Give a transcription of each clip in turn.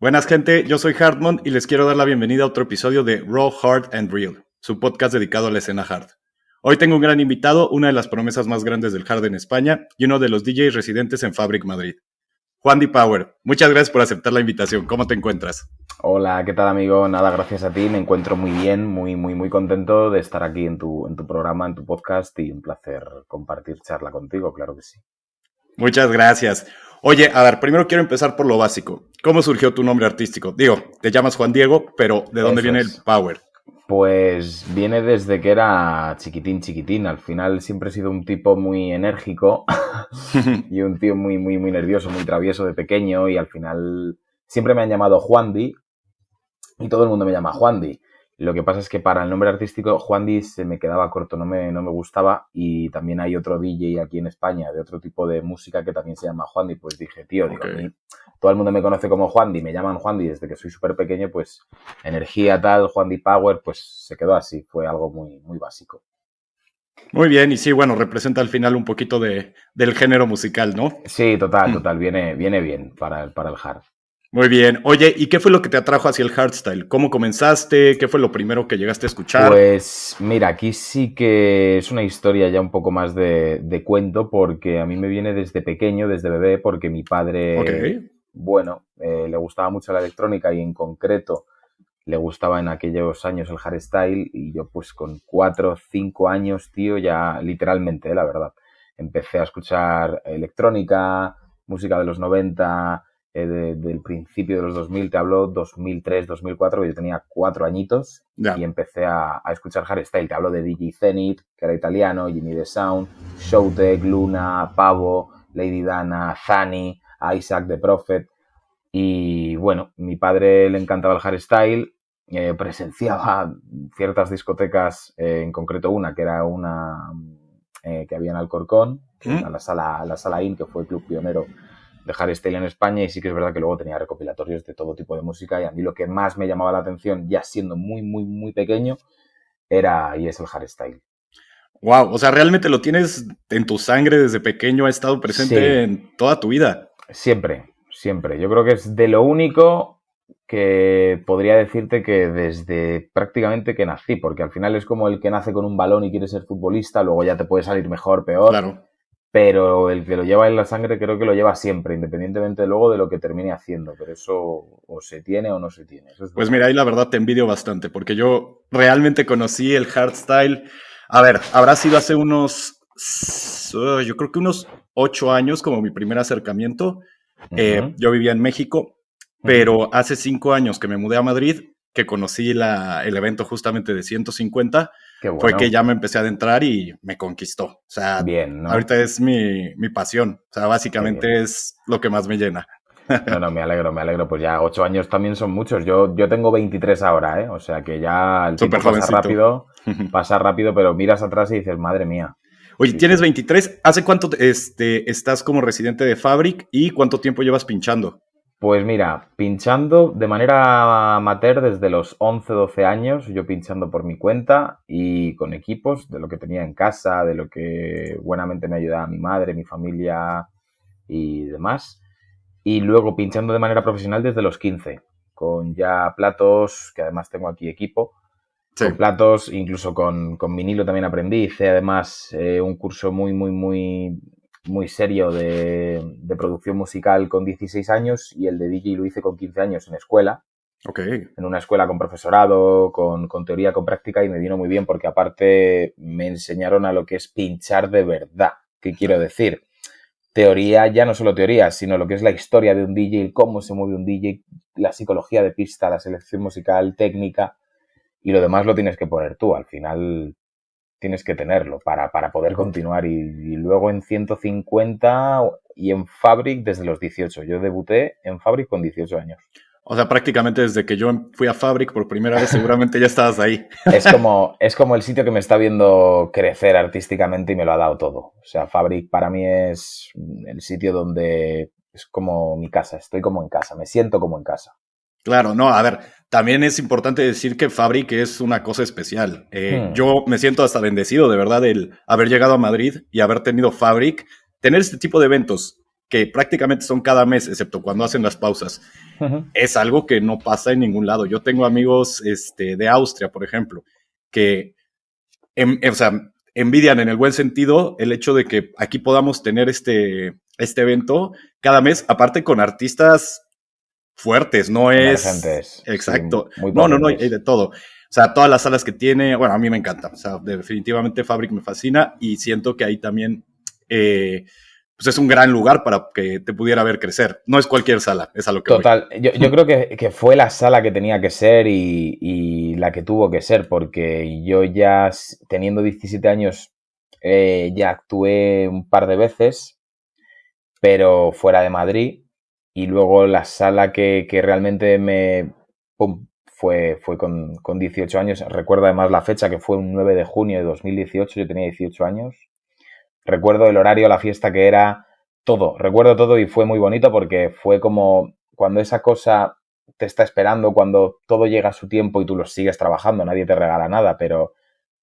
Buenas gente, yo soy Hardmon y les quiero dar la bienvenida a otro episodio de Raw, Hard and Real, su podcast dedicado a la escena hard. Hoy tengo un gran invitado, una de las promesas más grandes del hard en España y uno de los DJs residentes en Fabric Madrid. Juan Di Power, muchas gracias por aceptar la invitación. ¿Cómo te encuentras? Hola, ¿qué tal amigo? Nada, gracias a ti, me encuentro muy bien, muy contento de estar aquí en tu programa, en tu podcast y un placer compartir charla contigo, claro que sí. Muchas gracias. Oye, a ver, primero quiero empezar por lo básico. ¿Cómo surgió tu nombre artístico? Digo, te llamas Juan Diego, pero ¿de dónde viene el Power? Pues viene desde que era chiquitín. Al final siempre he sido un tipo muy enérgico y un tío muy nervioso, muy travieso de pequeño y al final siempre me han llamado Juandi y todo el mundo me llama Juandi. Lo que pasa es que para el nombre artístico Juandi se me quedaba corto, no me gustaba, y también hay otro DJ aquí en España de otro tipo de música que también se llama Juandi, pues dije, tío, digo, a mí todo el mundo me conoce como Juandi, me llaman Juandi desde que soy súper pequeño, pues energía tal, Juandi Power, pues se quedó así, fue algo muy básico. Muy bien, y sí, bueno, representa al final un poquito del género musical, ¿no? Sí, total, viene bien para el hard. Muy bien. Oye, ¿y qué fue lo que te atrajo hacia el hardstyle? ¿Cómo comenzaste? ¿Qué fue lo primero que llegaste a escuchar? Pues mira, aquí sí que es una historia ya un poco más de cuento, porque a mí me viene desde pequeño, desde bebé, porque mi padre, le gustaba mucho la electrónica y en concreto le gustaba en aquellos años el hardstyle, y yo pues con 4 o 5 años, tío, ya literalmente, la verdad, empecé a escuchar electrónica, música de los 90, del principio de los 2000, te hablo 2003, 2004, yo tenía 4 añitos y empecé a escuchar hardstyle, te hablo de DJ Zenith, que era italiano, Jimmy the Sound, Showtek, Luna, Pavo, Lady Dana, Zani, Isaac the Prophet. Y bueno, mi padre le encantaba el hardstyle, presenciaba ciertas discotecas, en concreto una que era una que había en Alcorcón, que era la sala IN, que fue el club pionero de hardstyle en España, y sí que es verdad que luego tenía recopilatorios de todo tipo de música, y a mí lo que más me llamaba la atención, ya siendo muy pequeño, es el hardstyle. Wow, o sea, realmente lo tienes en tu sangre desde pequeño, ha estado presente en toda tu vida. Siempre. Yo creo que es de lo único que podría decirte que desde prácticamente que nací, porque al final es como el que nace con un balón y quiere ser futbolista, luego ya te puede salir mejor, peor. Claro. Pero el que lo lleva en la sangre creo que lo lleva siempre, independientemente luego de lo que termine haciendo. Pero eso o se tiene o no se tiene. Eso es pues mira, ahí la verdad te envidio bastante, porque yo realmente conocí el hardstyle. A ver, habrá sido hace yo creo que unos 8 años como mi primer acercamiento. Yo vivía en México, pero hace 5 años que me mudé a Madrid, que conocí el evento justamente de 150, bueno, fue que ya me empecé a adentrar y me conquistó. O sea, bien, ¿no? Ahorita es mi pasón. O sea, básicamente es lo que más me llena. No, me alegro. Pues ya 8 años también son muchos. Yo tengo 23 ahora, ¿eh? O sea que ya el tiempo pasa rápido, pero miras atrás y dices, madre mía. Oye, tienes 23. ¿Hace cuánto estás como residente de Fabric y cuánto tiempo llevas pinchando? Pues mira, pinchando de manera amateur desde los 11, 12 años, yo pinchando por mi cuenta y con equipos, de lo que tenía en casa, de lo que buenamente me ayudaba mi madre, mi familia y demás. Y luego pinchando de manera profesional desde los 15, con ya platos, que además tengo aquí equipo, con platos, incluso con vinilo también aprendí. Hice además un curso muy serio de producción musical con 16 años, y el de DJ lo hice con 15 años en escuela. En una escuela con profesorado, con teoría, con práctica, y me vino muy bien porque aparte me enseñaron a lo que es pinchar de verdad. ¿Qué quiero decir? Teoría, ya no solo teoría, sino lo que es la historia de un DJ, cómo se mueve un DJ, la psicología de pista, la selección musical, técnica, y lo demás lo tienes que poner tú. Al final tienes que tenerlo para poder continuar. Y luego en 150 y en Fabric desde los 18. Yo debuté en Fabric con 18 años. O sea, prácticamente desde que yo fui a Fabric por primera vez, seguramente ya estabas ahí. Es como el sitio que me está viendo crecer artísticamente y me lo ha dado todo. O sea, Fabric para mí es el sitio donde es como mi casa. Estoy como en casa, me siento como en casa. Claro, no, a ver, también es importante decir que Fabric es una cosa especial. Yo me siento hasta bendecido, de verdad, el haber llegado a Madrid y haber tenido Fabric, tener este tipo de eventos que prácticamente son cada mes, excepto cuando hacen las pausas, es algo que no pasa en ningún lado. Yo tengo amigos de Austria, por ejemplo, que o sea, envidian en el buen sentido el hecho de que aquí podamos tener este evento cada mes, aparte con artistas fuertes, no es Emergentes, sí, exacto. muy No, hay potentes. de todo. O sea, todas las salas que tiene, bueno, a mí me encanta. O sea, definitivamente Fabric me fascina y siento que ahí también pues es un gran lugar para que te pudiera ver crecer. No es cualquier sala, es a lo que voy. Total, yo creo que fue la sala que tenía que ser y la que tuvo que ser, porque yo ya teniendo 17 años ya actué un par de veces, pero fuera de Madrid, y luego la sala que realmente pum, fue con 18 años. Recuerdo además la fecha, que fue un 9 de junio de 2018, yo tenía 18 años. Recuerdo el horario, la fiesta que era, todo, recuerdo todo y fue muy bonito porque fue como cuando esa cosa te está esperando, cuando todo llega a su tiempo y tú lo sigues trabajando, nadie te regala nada, pero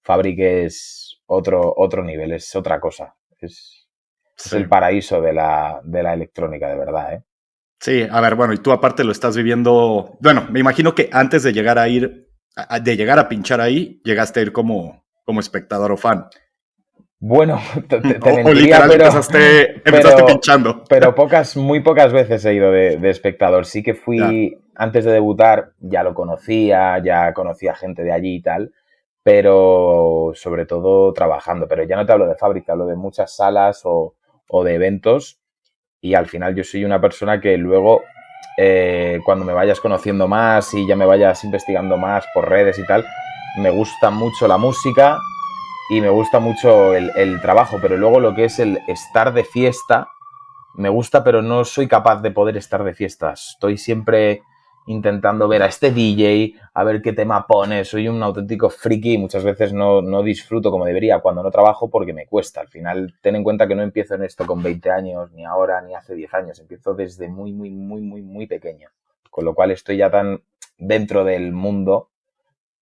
Fabric es otro nivel, es otra cosa. Es Sí. el paraíso de la electrónica, de verdad, ¿eh? Sí, a ver, bueno, y tú aparte lo estás viviendo. Bueno, me imagino que antes de llegar a ir, de llegar a pinchar ahí, llegaste a ir como espectador o fan. Bueno, te O mentiría, literal empezaste pero, pinchando. pero muy pocas veces he ido de espectador. Sí que Ya. fui, antes de debutar, ya lo conocía, ya conocía gente de allí y tal, pero sobre todo trabajando. Pero ya no te hablo de fábrica, hablo de muchas salas o de eventos, y al final yo soy una persona que luego, cuando me vayas conociendo más y ya me vayas investigando más por redes y tal, me gusta mucho la música y me gusta mucho el trabajo, pero luego lo que es el estar de fiesta, me gusta, pero no soy capaz de poder estar de fiesta. Estoy siempre intentando ver a este DJ, a ver qué tema pone. Soy un auténtico friki y muchas veces no disfruto como debería cuando no trabajo porque me cuesta. Al final, ten en cuenta que no empiezo en esto con 20 años, ni ahora, ni hace 10 años. Empiezo desde muy pequeño. Con lo cual estoy ya tan dentro del mundo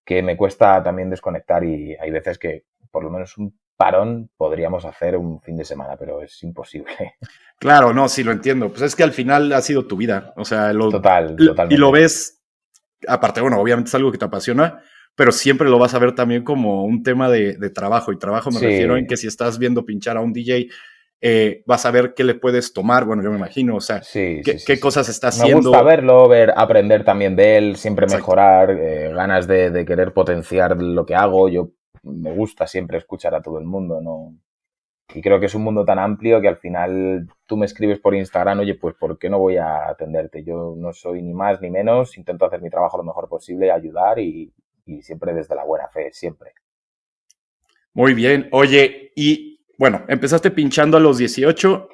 que me cuesta también desconectar, y hay veces que por lo menos un parón podríamos hacer un fin de semana, pero es imposible. Claro, no, sí lo entiendo. Pues es que al final ha sido tu vida. O sea, y lo Totalmente. ves, aparte, bueno, obviamente es algo que te apasiona, pero siempre lo vas a ver también como un tema de trabajo. Y trabajo me refiero en Sí, que si estás viendo pinchar a un DJ, vas a ver qué le puedes tomar. Bueno, yo me imagino, o sea, qué sí. cosas está Me gusta haciendo. verlo, aprender también de él, siempre Exacto. mejorar, ganas de querer potenciar lo que hago. Yo me gusta siempre escuchar a todo el mundo, ¿no? Y creo que es un mundo tan amplio que al final tú me escribes por Instagram, oye, pues ¿por qué no voy a atenderte? Yo no soy ni más ni menos, intento hacer mi trabajo lo mejor posible, ayudar y siempre desde la buena fe, siempre. Muy bien. Oye, y bueno, empezaste pinchando a los 18.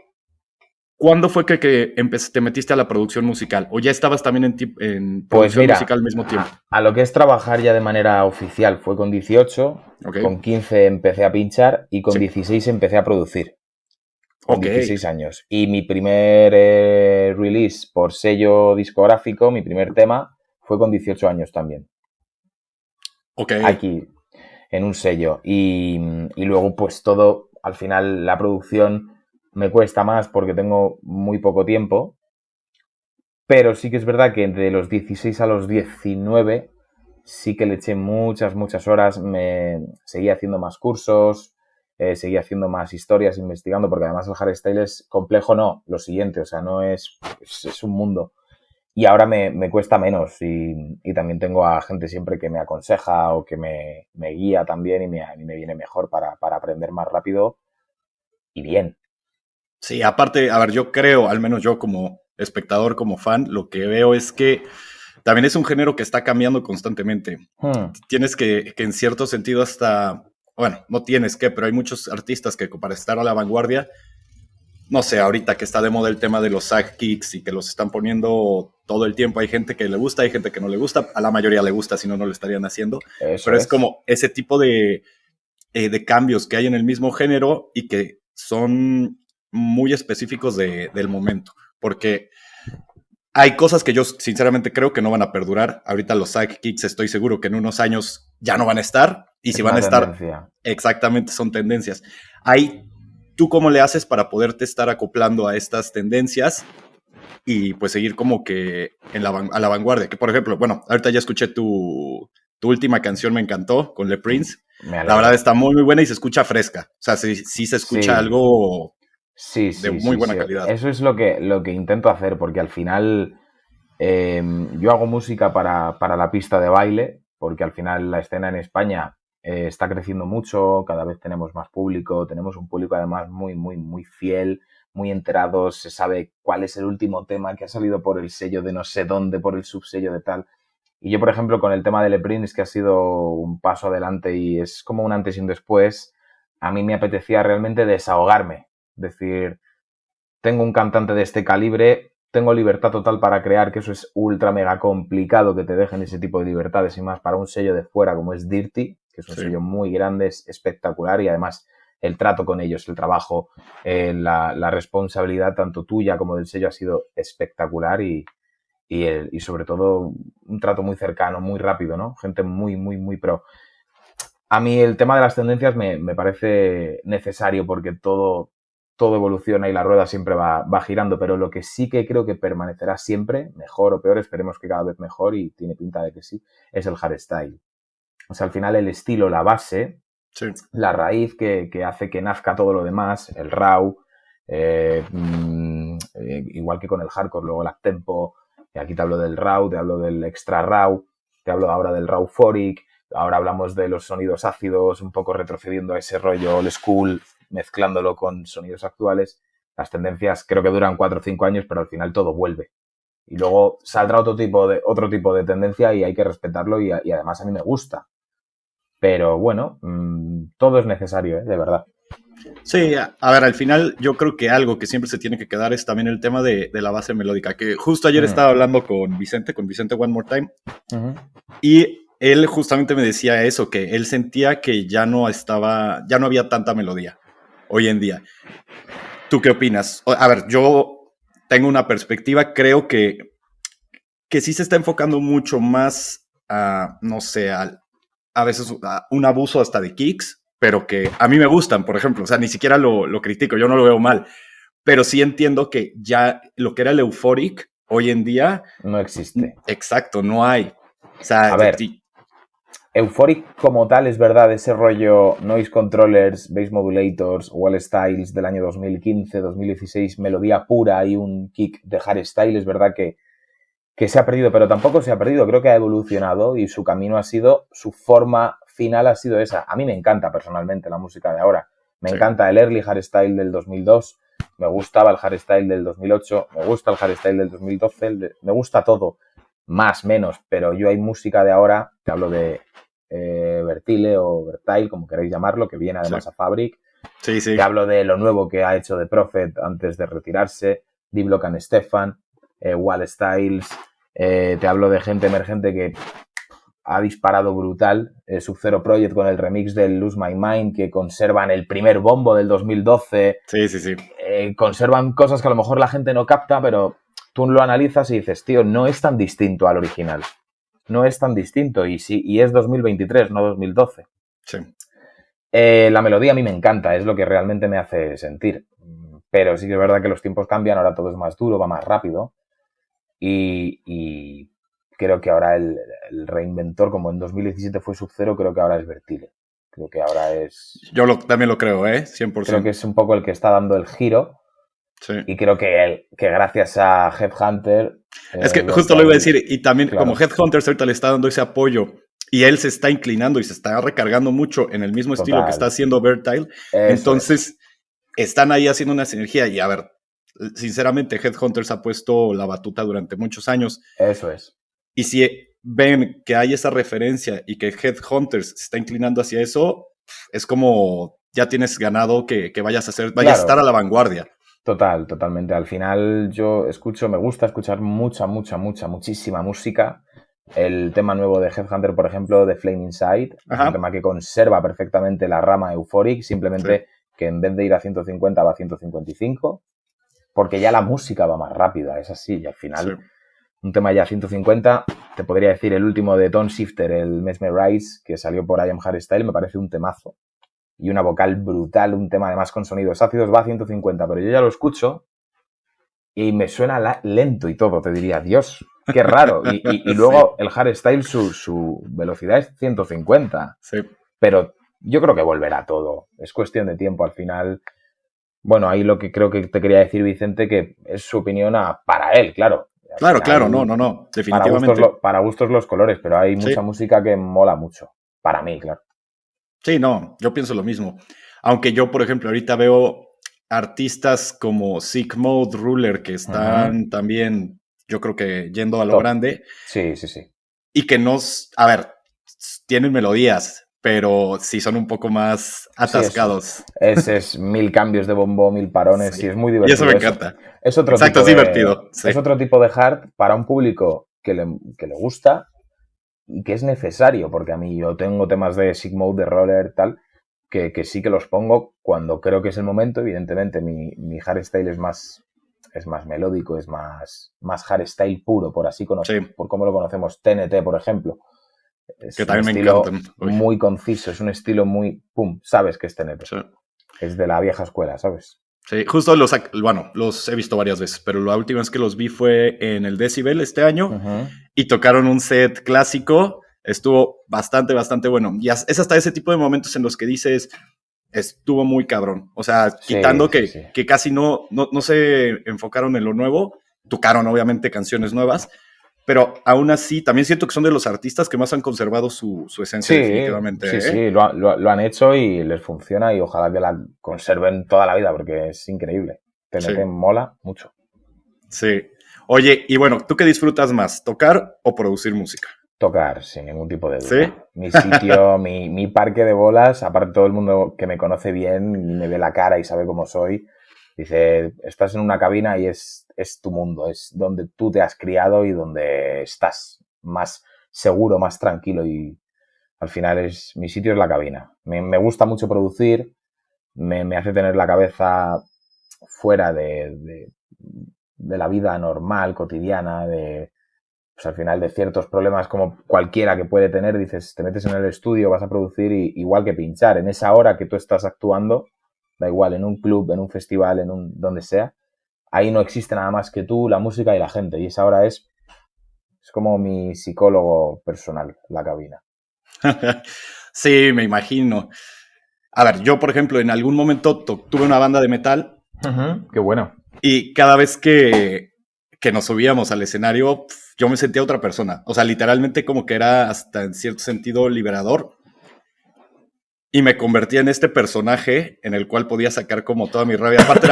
¿Cuándo fue que te metiste a la producción musical? ¿O ya estabas también en Pues producción mira, musical al mismo tiempo? a lo que es trabajar ya de manera oficial fue con 18, Ok, con 15 empecé a pinchar y con sí, 16 empecé a producir, con ok, 16 años. Y mi primer release por sello discográfico, mi primer tema, fue con 18 años también, ok. aquí, en un sello. Y luego pues todo, al final la producción me cuesta más porque tengo muy poco tiempo, pero sí que es verdad que entre los 16 a los 19 sí que le eché muchas horas, me seguía haciendo más cursos, seguía haciendo más historias, investigando, porque además el hardstyle es complejo, no, lo siguiente, o sea, no es un mundo. Y ahora me cuesta menos, y también tengo a gente siempre que me aconseja o que me guía también, y a mí me viene mejor para aprender más rápido y bien. Sí, aparte, a ver, yo creo, al menos yo como espectador, como fan, lo que veo es que también es un género que está cambiando constantemente. Hmm, Tienes que en cierto sentido hasta, bueno, no tienes que, pero hay muchos artistas que para estar a la vanguardia, no sé, ahorita que está de moda el tema de los sidekicks y que los están poniendo todo el tiempo, hay gente que le gusta, hay gente que no le gusta, a la mayoría le gusta, si no, no lo estarían haciendo, eso pero es es. como ese tipo de cambios que hay en el mismo género y que son muy específicos del momento, porque hay cosas que yo sinceramente creo que no van a perdurar. Ahorita los sidekicks estoy seguro que en unos años ya no van a estar, y si Es van a una estar, tendencia. exactamente son tendencias. Hay ¿tú cómo le haces para poderte estar acoplando a estas tendencias y pues seguir como que a la vanguardia? Que por ejemplo, bueno, ahorita ya escuché tu última canción, me encantó, con Le Prince. La verdad está muy, muy buena y se escucha fresca. O sea, sí se escucha algo de muy buena calidad. Eso es lo que intento hacer, porque al final yo hago música para la pista de baile, porque al final la escena en España está creciendo mucho, cada vez tenemos más público, tenemos un público además muy, muy, muy fiel, muy enterados, se sabe cuál es el último tema que ha salido por el sello de no sé dónde, por el subsello de tal. Y yo, por ejemplo, con el tema de Le Prince, que ha sido un paso adelante y es como un antes y un después, a mí me apetecía realmente desahogarme. Decir, tengo un cantante de este calibre, tengo libertad total para crear, que eso es ultra mega complicado que te dejen ese tipo de libertades y más para un sello de fuera como es Dirty, que es un sello muy grande, es espectacular y además el trato con ellos, el trabajo, la responsabilidad tanto tuya como del sello ha sido espectacular y sobre todo un trato muy cercano, muy rápido, ¿no? Gente muy, muy, muy pro. A mí el tema de las tendencias me parece necesario porque todo evoluciona y la rueda siempre va girando, pero lo que sí que creo que permanecerá siempre, mejor o peor, esperemos que cada vez mejor y tiene pinta de que sí, es el hardstyle. O sea, al final el estilo, la base, la raíz que hace que nazca todo lo demás, el raw, igual que con el hardcore, luego el uptempo, aquí te hablo del raw, te hablo del extra raw, te hablo ahora del rawphoric, ahora hablamos de los sonidos ácidos, un poco retrocediendo a ese rollo old school, mezclándolo con sonidos actuales. Las tendencias creo que duran 4 o 5 años, pero al final todo vuelve. Y luego saldrá otro tipo de tendencia y hay que respetarlo y además a mí me gusta. Pero bueno, todo es necesario, de verdad. Sí, a ver, al final yo creo que algo que siempre se tiene que quedar es también el tema de la base melódica, que justo ayer estaba hablando con Vicente One More Time, y él justamente me decía eso, que él sentía que ya no había tanta melodía hoy en día. ¿Tú qué opinas? A ver, yo tengo una perspectiva, creo que sí se está enfocando mucho más a, no sé, a veces a un abuso hasta de kicks, pero que a mí me gustan, por ejemplo, o sea, ni siquiera lo critico, yo no lo veo mal, pero sí entiendo que ya lo que era el euphoric hoy en día no existe. Exacto, no hay. O sea, a ver, euphoric como tal es verdad, ese rollo noise controllers, bass modulators, wall styles del año 2015, 2016, melodía pura y un kick de hardstyle, es verdad que se ha perdido, pero tampoco se ha perdido, creo que ha evolucionado y su camino ha sido, su forma final ha sido esa. A mí me encanta personalmente la música de ahora. Me encanta el early hardstyle del 2002, me gustaba el hardstyle del 2008, me gusta el hardstyle del 2012, me gusta todo, más, menos, pero yo hay música de ahora, te hablo de Vertile o Vertile, como queréis llamarlo, que viene además a Fabric. Te hablo de lo nuevo que ha hecho The Prophet antes de retirarse, D-Block and Stefan, Wall Styles, te hablo de gente emergente que ha disparado brutal, Sub-Zero Project con el remix del Lose My Mind, que conservan el primer bombo del 2012, conservan cosas que a lo mejor la gente no capta, pero tú lo analizas y dices, tío, no es tan distinto al original, no es tan distinto, y es 2023, no 2012. La melodía a mí me encanta, es lo que realmente me hace sentir, pero sí que es verdad que los tiempos cambian, ahora todo es más duro, va más rápido, y creo que ahora el reinventor, como en 2017 fue Sub-Zero, creo que ahora es Vertile. Creo que ahora es... Yo también lo creo, 100%. Creo que es un poco el que está dando el giro. Y creo que gracias a Headhunter... es que justo lo iba a decir, y también como Headhunter ahorita le está dando ese apoyo, y él se está inclinando y se está recargando mucho en el mismo estilo que está haciendo Vertile, entonces están ahí haciendo una sinergia, y a ver, sinceramente Headhunters ha puesto la batuta durante muchos años. Eso es. Y si ven que hay esa referencia y que Headhunters se está inclinando hacia eso, es como ya tienes ganado que vayas a estar a la vanguardia. Totalmente. Al final yo me gusta escuchar muchísima música. El tema nuevo de Headhunter, por ejemplo, de Flame Inside, es un tema que conserva perfectamente la rama euphoric, simplemente que en vez de ir a 150 va a 155, porque ya la música va más rápida, es así, y al final un tema ya a 150, te podría decir el último de Tone Shifter, el Mesmerize, que salió por I Am Hardstyle, me parece un temazo. y una vocal brutal, un tema además con sonidos ácidos, va a 150, pero yo ya lo escucho y me suena lento y todo, te diría, Dios, qué raro. Y luego el hardstyle, su velocidad es 150, sí. Pero yo creo que volverá todo, es cuestión de tiempo al final. Bueno, ahí lo que creo que te quería decir, Vicente, que es su opinión para él, claro. Claro, no, definitivamente. Para gustos los colores, pero hay mucha música que mola mucho, para mí, claro. Sí, no, yo pienso lo mismo. Aunque yo, por ejemplo, ahorita veo artistas como Sick Mode, Ruler, que están también, yo creo que yendo a lo grande. Sí. Y que a ver, tienen melodías, pero sí son un poco más atascados. Sí, es 1000 cambios de bombo, 1000 parones, sí, es muy divertido. Y eso me encanta. Es otro Exacto, tipo es divertido. Sí. Es otro tipo de hard para un público que le gusta y que es necesario, porque a mí yo tengo temas de Sick Mode, de Roller, tal, que sí que los pongo cuando creo que es el momento. Evidentemente mi hardstyle es más melódico, es más hardstyle puro, por así conocer, por cómo lo conocemos, TNT, por ejemplo. Es que también un estilo muy conciso, es un estilo muy sabes que es TNT. Sí. Es de la vieja escuela, ¿sabes? Sí, justo los he visto varias veces, pero la última vez que los vi fue en el Decibel este año y tocaron un set clásico, estuvo bastante bueno. Y es hasta ese tipo de momentos en los que dices, estuvo muy cabrón. O sea, quitando que casi no se enfocaron en lo nuevo, tocaron obviamente canciones nuevas, pero aún así también siento que son de los artistas que más han conservado su esencia definitivamente. Sí, lo han hecho y les funciona y ojalá que la conserven toda la vida porque es increíble. TNT mola mucho. Sí. Oye, y bueno, ¿tú qué disfrutas más, tocar o producir música? Tocar, sin ningún tipo de duda. ¿Sí? Mi sitio, mi parque de bolas, aparte todo el mundo que me conoce bien y me ve la cara y sabe cómo soy, dice, estás en una cabina y es tu mundo, es donde tú te has criado y donde estás más seguro, más tranquilo y al final mi sitio es la cabina. Me gusta mucho producir, me hace tener la cabeza fuera de la vida normal, cotidiana, pues al final de ciertos problemas como cualquiera que puede tener, dices, te metes en el estudio, vas a producir igual que pinchar. En esa hora que tú estás actuando, da igual, en un club, en un festival, donde sea, ahí no existe nada más que tú, la música y la gente. Y esa hora es como mi psicólogo personal, la cabina. Sí, me imagino. A ver, yo, por ejemplo, en algún momento tuve una banda de metal. Qué bueno. Y cada vez que nos subíamos al escenario, yo me sentía otra persona. O sea, literalmente como que era hasta en cierto sentido liberador. Y me convertía en este personaje en el cual podía sacar como toda mi rabia. Aparte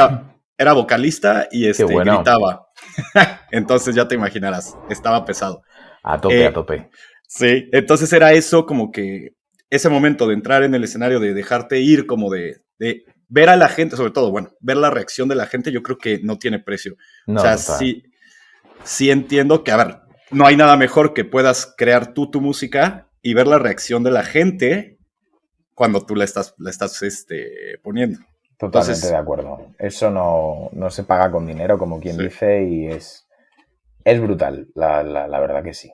era vocalista y gritaba. Entonces ya te imaginarás, estaba pesado. A tope. Sí, entonces era eso como que ese momento de entrar en el escenario, de dejarte ir, como de ver a la gente, sobre todo, bueno, ver la reacción de la gente, yo creo que no tiene precio. No, o sea, sí entiendo que, a ver, no hay nada mejor que puedas crear tú tu música y ver la reacción de la gente cuando tú la estás poniendo. Totalmente de acuerdo. Eso no se paga con dinero, como quien dice, y es brutal, la verdad que sí.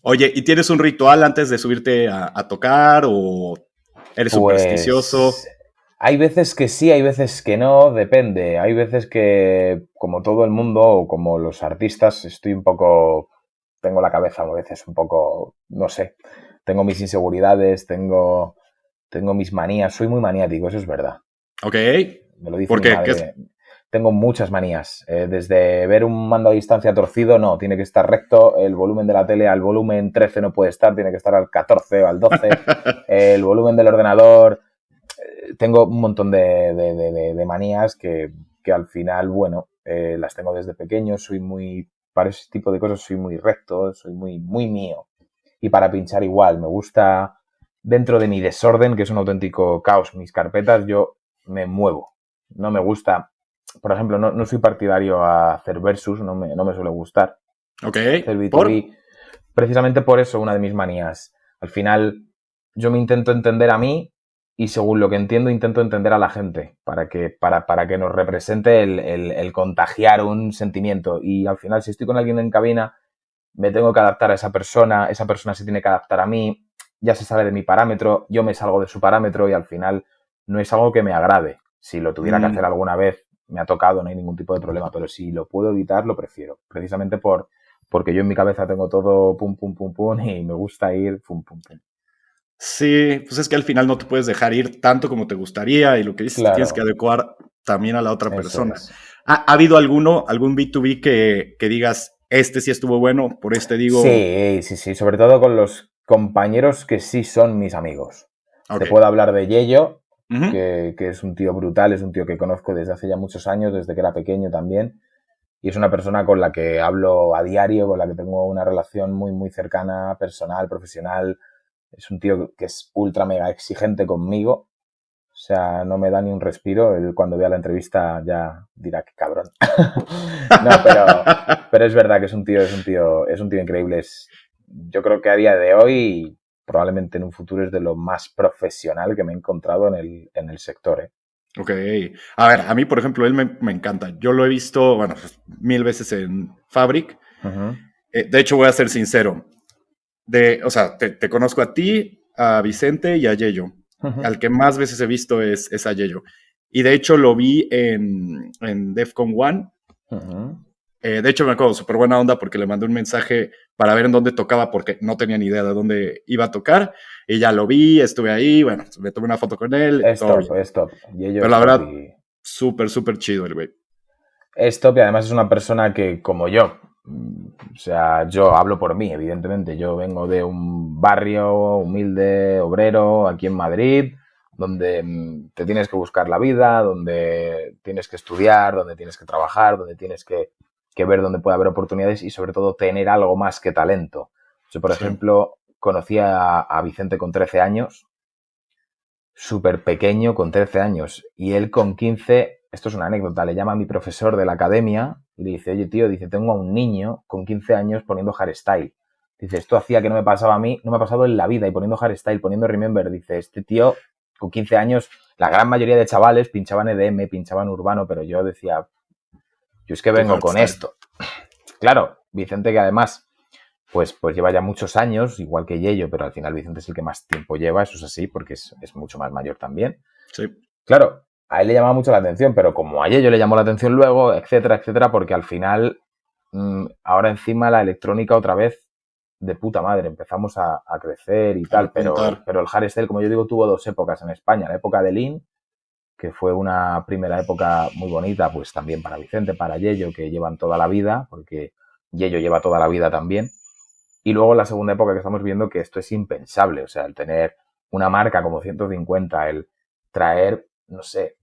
Oye, ¿y tienes un ritual antes de subirte a tocar o eres supersticioso? Hay veces que sí, hay veces que no, depende. Hay veces que, como todo el mundo o como los artistas, tengo la cabeza a veces un poco, no sé, tengo mis inseguridades, tengo mis manías, soy muy maniático, eso es verdad. Ok. Me lo dice mi madre. Tengo muchas manías, desde ver un mando a distancia torcido, no, tiene que estar recto, el volumen de la tele al volumen 13 no puede estar, tiene que estar al 14 o al 12, el volumen del ordenador, tengo un montón de manías que al final, bueno, las tengo desde pequeño, para ese tipo de cosas soy muy recto, soy muy mío, y para pinchar igual, me gusta, dentro de mi desorden, que es un auténtico caos, mis carpetas, yo me muevo, no me gusta. Por ejemplo, no soy partidario a hacer versus, no me suele gustar. Ok. Hacer B2B, precisamente por eso, una de mis manías. Al final, yo me intento entender a mí y según lo que entiendo, intento entender a la gente para que nos represente el contagiar un sentimiento. Y al final, si estoy con alguien en cabina, me tengo que adaptar a esa persona se tiene que adaptar a mí. ya se sale de mi parámetro, yo me salgo de su parámetro y al final no es algo que me agrade. Si lo tuviera que hacer alguna vez, me ha tocado, no hay ningún tipo de problema, pero si lo puedo evitar, lo prefiero. Precisamente porque yo en mi cabeza tengo todo pum, pum, pum, pum y me gusta ir pum, pum, pum. Sí, pues es que al final no te puedes dejar ir tanto como te gustaría y lo que dices, te tienes que Claro, adecuar también a la otra eso persona. es. ¿Ha habido algún B2B que digas, este sí estuvo bueno, por este digo, Sí, sí, sí, sobre todo con los compañeros que sí son mis amigos. Te ok, puedo hablar de Yello, ujú, que es un tío brutal, es un tío que conozco desde hace ya muchos años, desde que era pequeño también, y es una persona con la que hablo a diario, con la que tengo una relación muy, muy cercana, personal, profesional. Es un tío que es ultra mega exigente conmigo, o sea, no me da ni un respiro. Él, cuando vea la entrevista ya dirá que cabrón. No, pero es verdad que es un tío increíble. Yo creo que a día de hoy, probablemente en un futuro, es de lo más profesional que me he encontrado en el sector, ¿eh? ok. A ver, a mí, por ejemplo, él me encanta. Yo lo he visto, bueno, pues, 1000 veces en Fabric. Ujú, De hecho, voy a ser sincero. O sea, te conozco a ti, a Vicente y a Yello. ujú, Al que más veces he visto es a Yello. Y de hecho lo vi en Defcon One. ujú. De hecho me acuerdo, súper buena onda porque le mandé un mensaje para ver en dónde tocaba porque no tenía ni idea de dónde iba a tocar. Y ya lo vi, estuve ahí, bueno, me tomé una foto con él, Es todo top, bien. es top. Y ello Pero es la top verdad, y súper, súper chido el güey. es top y además es una persona que, como yo, o sea, yo hablo por mí, evidentemente. Yo vengo de un barrio humilde, obrero, aquí en Madrid, donde te tienes que buscar la vida, donde tienes que estudiar, donde tienes que trabajar, donde tienes que ver dónde puede haber oportunidades y sobre todo tener algo más que talento. Yo, por Sí. ejemplo, conocí a Vicente con 13 años, súper pequeño, con 13 años, y él con 15, esto es una anécdota, le llama a mi profesor de la academia y le dice, oye tío, dice, tengo a un niño con 15 años poniendo hardstyle. Dice, esto hacía que no me pasaba a mí, no me ha pasado en la vida, y poniendo hardstyle, poniendo Remember, dice, este tío con 15 años, la gran mayoría de chavales pinchaban EDM, pinchaban urbano, pero yo decía, yo es que Tu vengo con hardstyle. esto. Claro, Vicente, que además pues lleva ya muchos años, igual que Yello, pero al final Vicente es el que más tiempo lleva, eso es así, porque es mucho más mayor también. Sí. Claro, a él le llamaba mucho la atención, pero como a Yello le llamó la atención luego, etcétera, etcétera, porque al final, ahora encima la electrónica otra vez de puta madre, empezamos a crecer y A tal, repuntar. pero el hardstyle, como yo digo, tuvo dos épocas en España, la época de Lean, que fue una primera época muy bonita, pues también para Vicente, para Yello, que llevan toda la vida, porque Yello lleva toda la vida también, y luego la segunda época que estamos viendo que esto es impensable, o sea, el tener una marca como 150, el traer, no sé,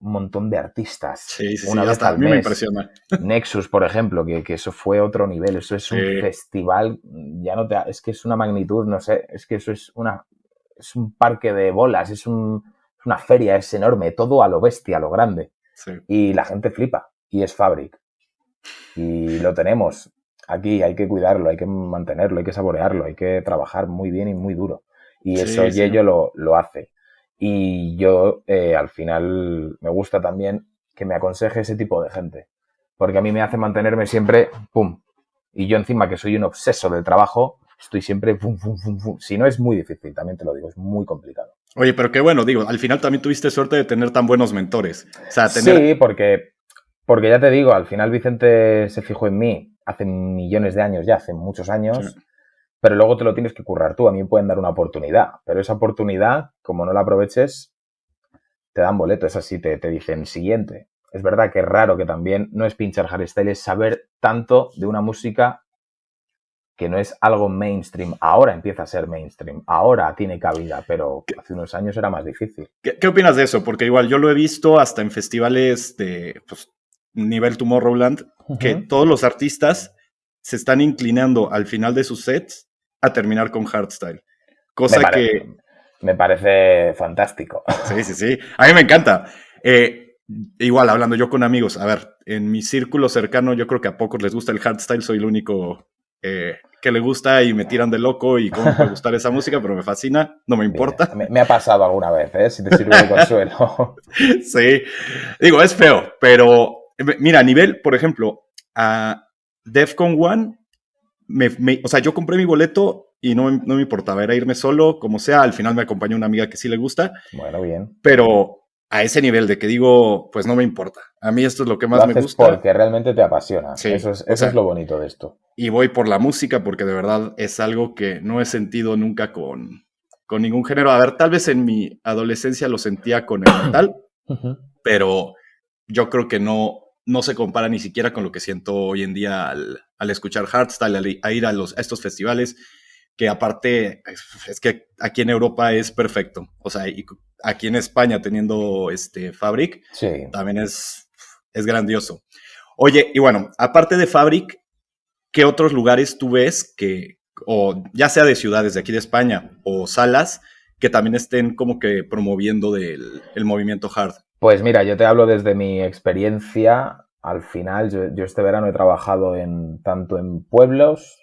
un montón de artistas Sí, sí, una sí. vez Hasta a al mí me mes. impresiona. Nexus, por ejemplo, que eso fue otro nivel, eso es Sí, un festival, ya no te, es que es una magnitud, no sé, es que eso es un parque de bolas, es una feria, es enorme, todo a lo bestia, a lo grande. sí. Y la gente flipa, y es Fabric. Y lo tenemos aquí, hay que cuidarlo, hay que mantenerlo, hay que saborearlo, hay que trabajar muy bien y muy duro. Y eso Sí, sí. Yello lo hace. Y yo al final me gusta también que me aconseje ese tipo de gente, porque a mí me hace mantenerme siempre, pum. Y yo encima que soy un obseso del trabajo, estoy siempre, pum, pum, pum, pum. Si no es muy difícil, también te lo digo, es muy complicado. Oye, pero qué bueno, digo, al final también tuviste suerte de tener tan buenos mentores. O sea, Sí, tener. porque ya te digo, al final Vicente se fijó en mí hace millones de años ya, hace muchos Sí. años, pero luego te lo tienes que currar tú. A mí me pueden dar una oportunidad, pero esa oportunidad, como no la aproveches, te dan boleto. Es así, te dicen siguiente. Es verdad que es raro que también no es pinchar hardstyle, es saber tanto de una música que no es algo mainstream. Ahora empieza a ser mainstream, ahora tiene cabida, pero ¿Qué, hace unos años era más difícil. qué opinas de eso? Porque igual yo lo he visto hasta en festivales de pues, nivel Tomorrowland, que Uh-huh. todos los artistas se están inclinando al final de sus sets a terminar con hardstyle. Me, Cosa pare que, me parece fantástico. sí, sí, sí, a mí me encanta. Igual, hablando yo con amigos, a ver, en mi círculo cercano yo creo que a pocos les gusta el hardstyle, soy el único que le gusta y me tiran de loco y cómo me puede gustar esa música, pero me fascina, no me Bien, importa. me ha pasado alguna vez, ¿eh? Si te sirve de consuelo. Sí, digo, es feo, pero mira, a nivel, por ejemplo, a Defcon One o sea, yo compré mi boleto y no me importaba, era irme solo, como sea, al final me acompañó una amiga que sí le gusta, Bueno, bien. pero a ese nivel de que digo, pues no me importa. A mí esto es lo que Lo más me haces gusta. porque realmente te apasiona. Sí, o Eso es sea, lo bonito de esto. y voy por la música porque de verdad es algo que no he sentido nunca con ningún género. A ver, tal vez en mi adolescencia lo sentía con el metal, Ujú. pero yo creo que no se compara ni siquiera con lo que siento hoy en día al escuchar hardstyle, a ir a estos festivales, que aparte es que aquí en Europa es perfecto. O sea, y aquí en España teniendo Fabric, Sí. también es grandioso. Oye, y bueno, aparte de Fabric, ¿qué otros lugares tú ves que, o ya sea de ciudades de aquí de España o salas, que también estén como que promoviendo el movimiento hard? Pues mira, yo te hablo desde mi experiencia. Al final, yo este verano he trabajado tanto en pueblos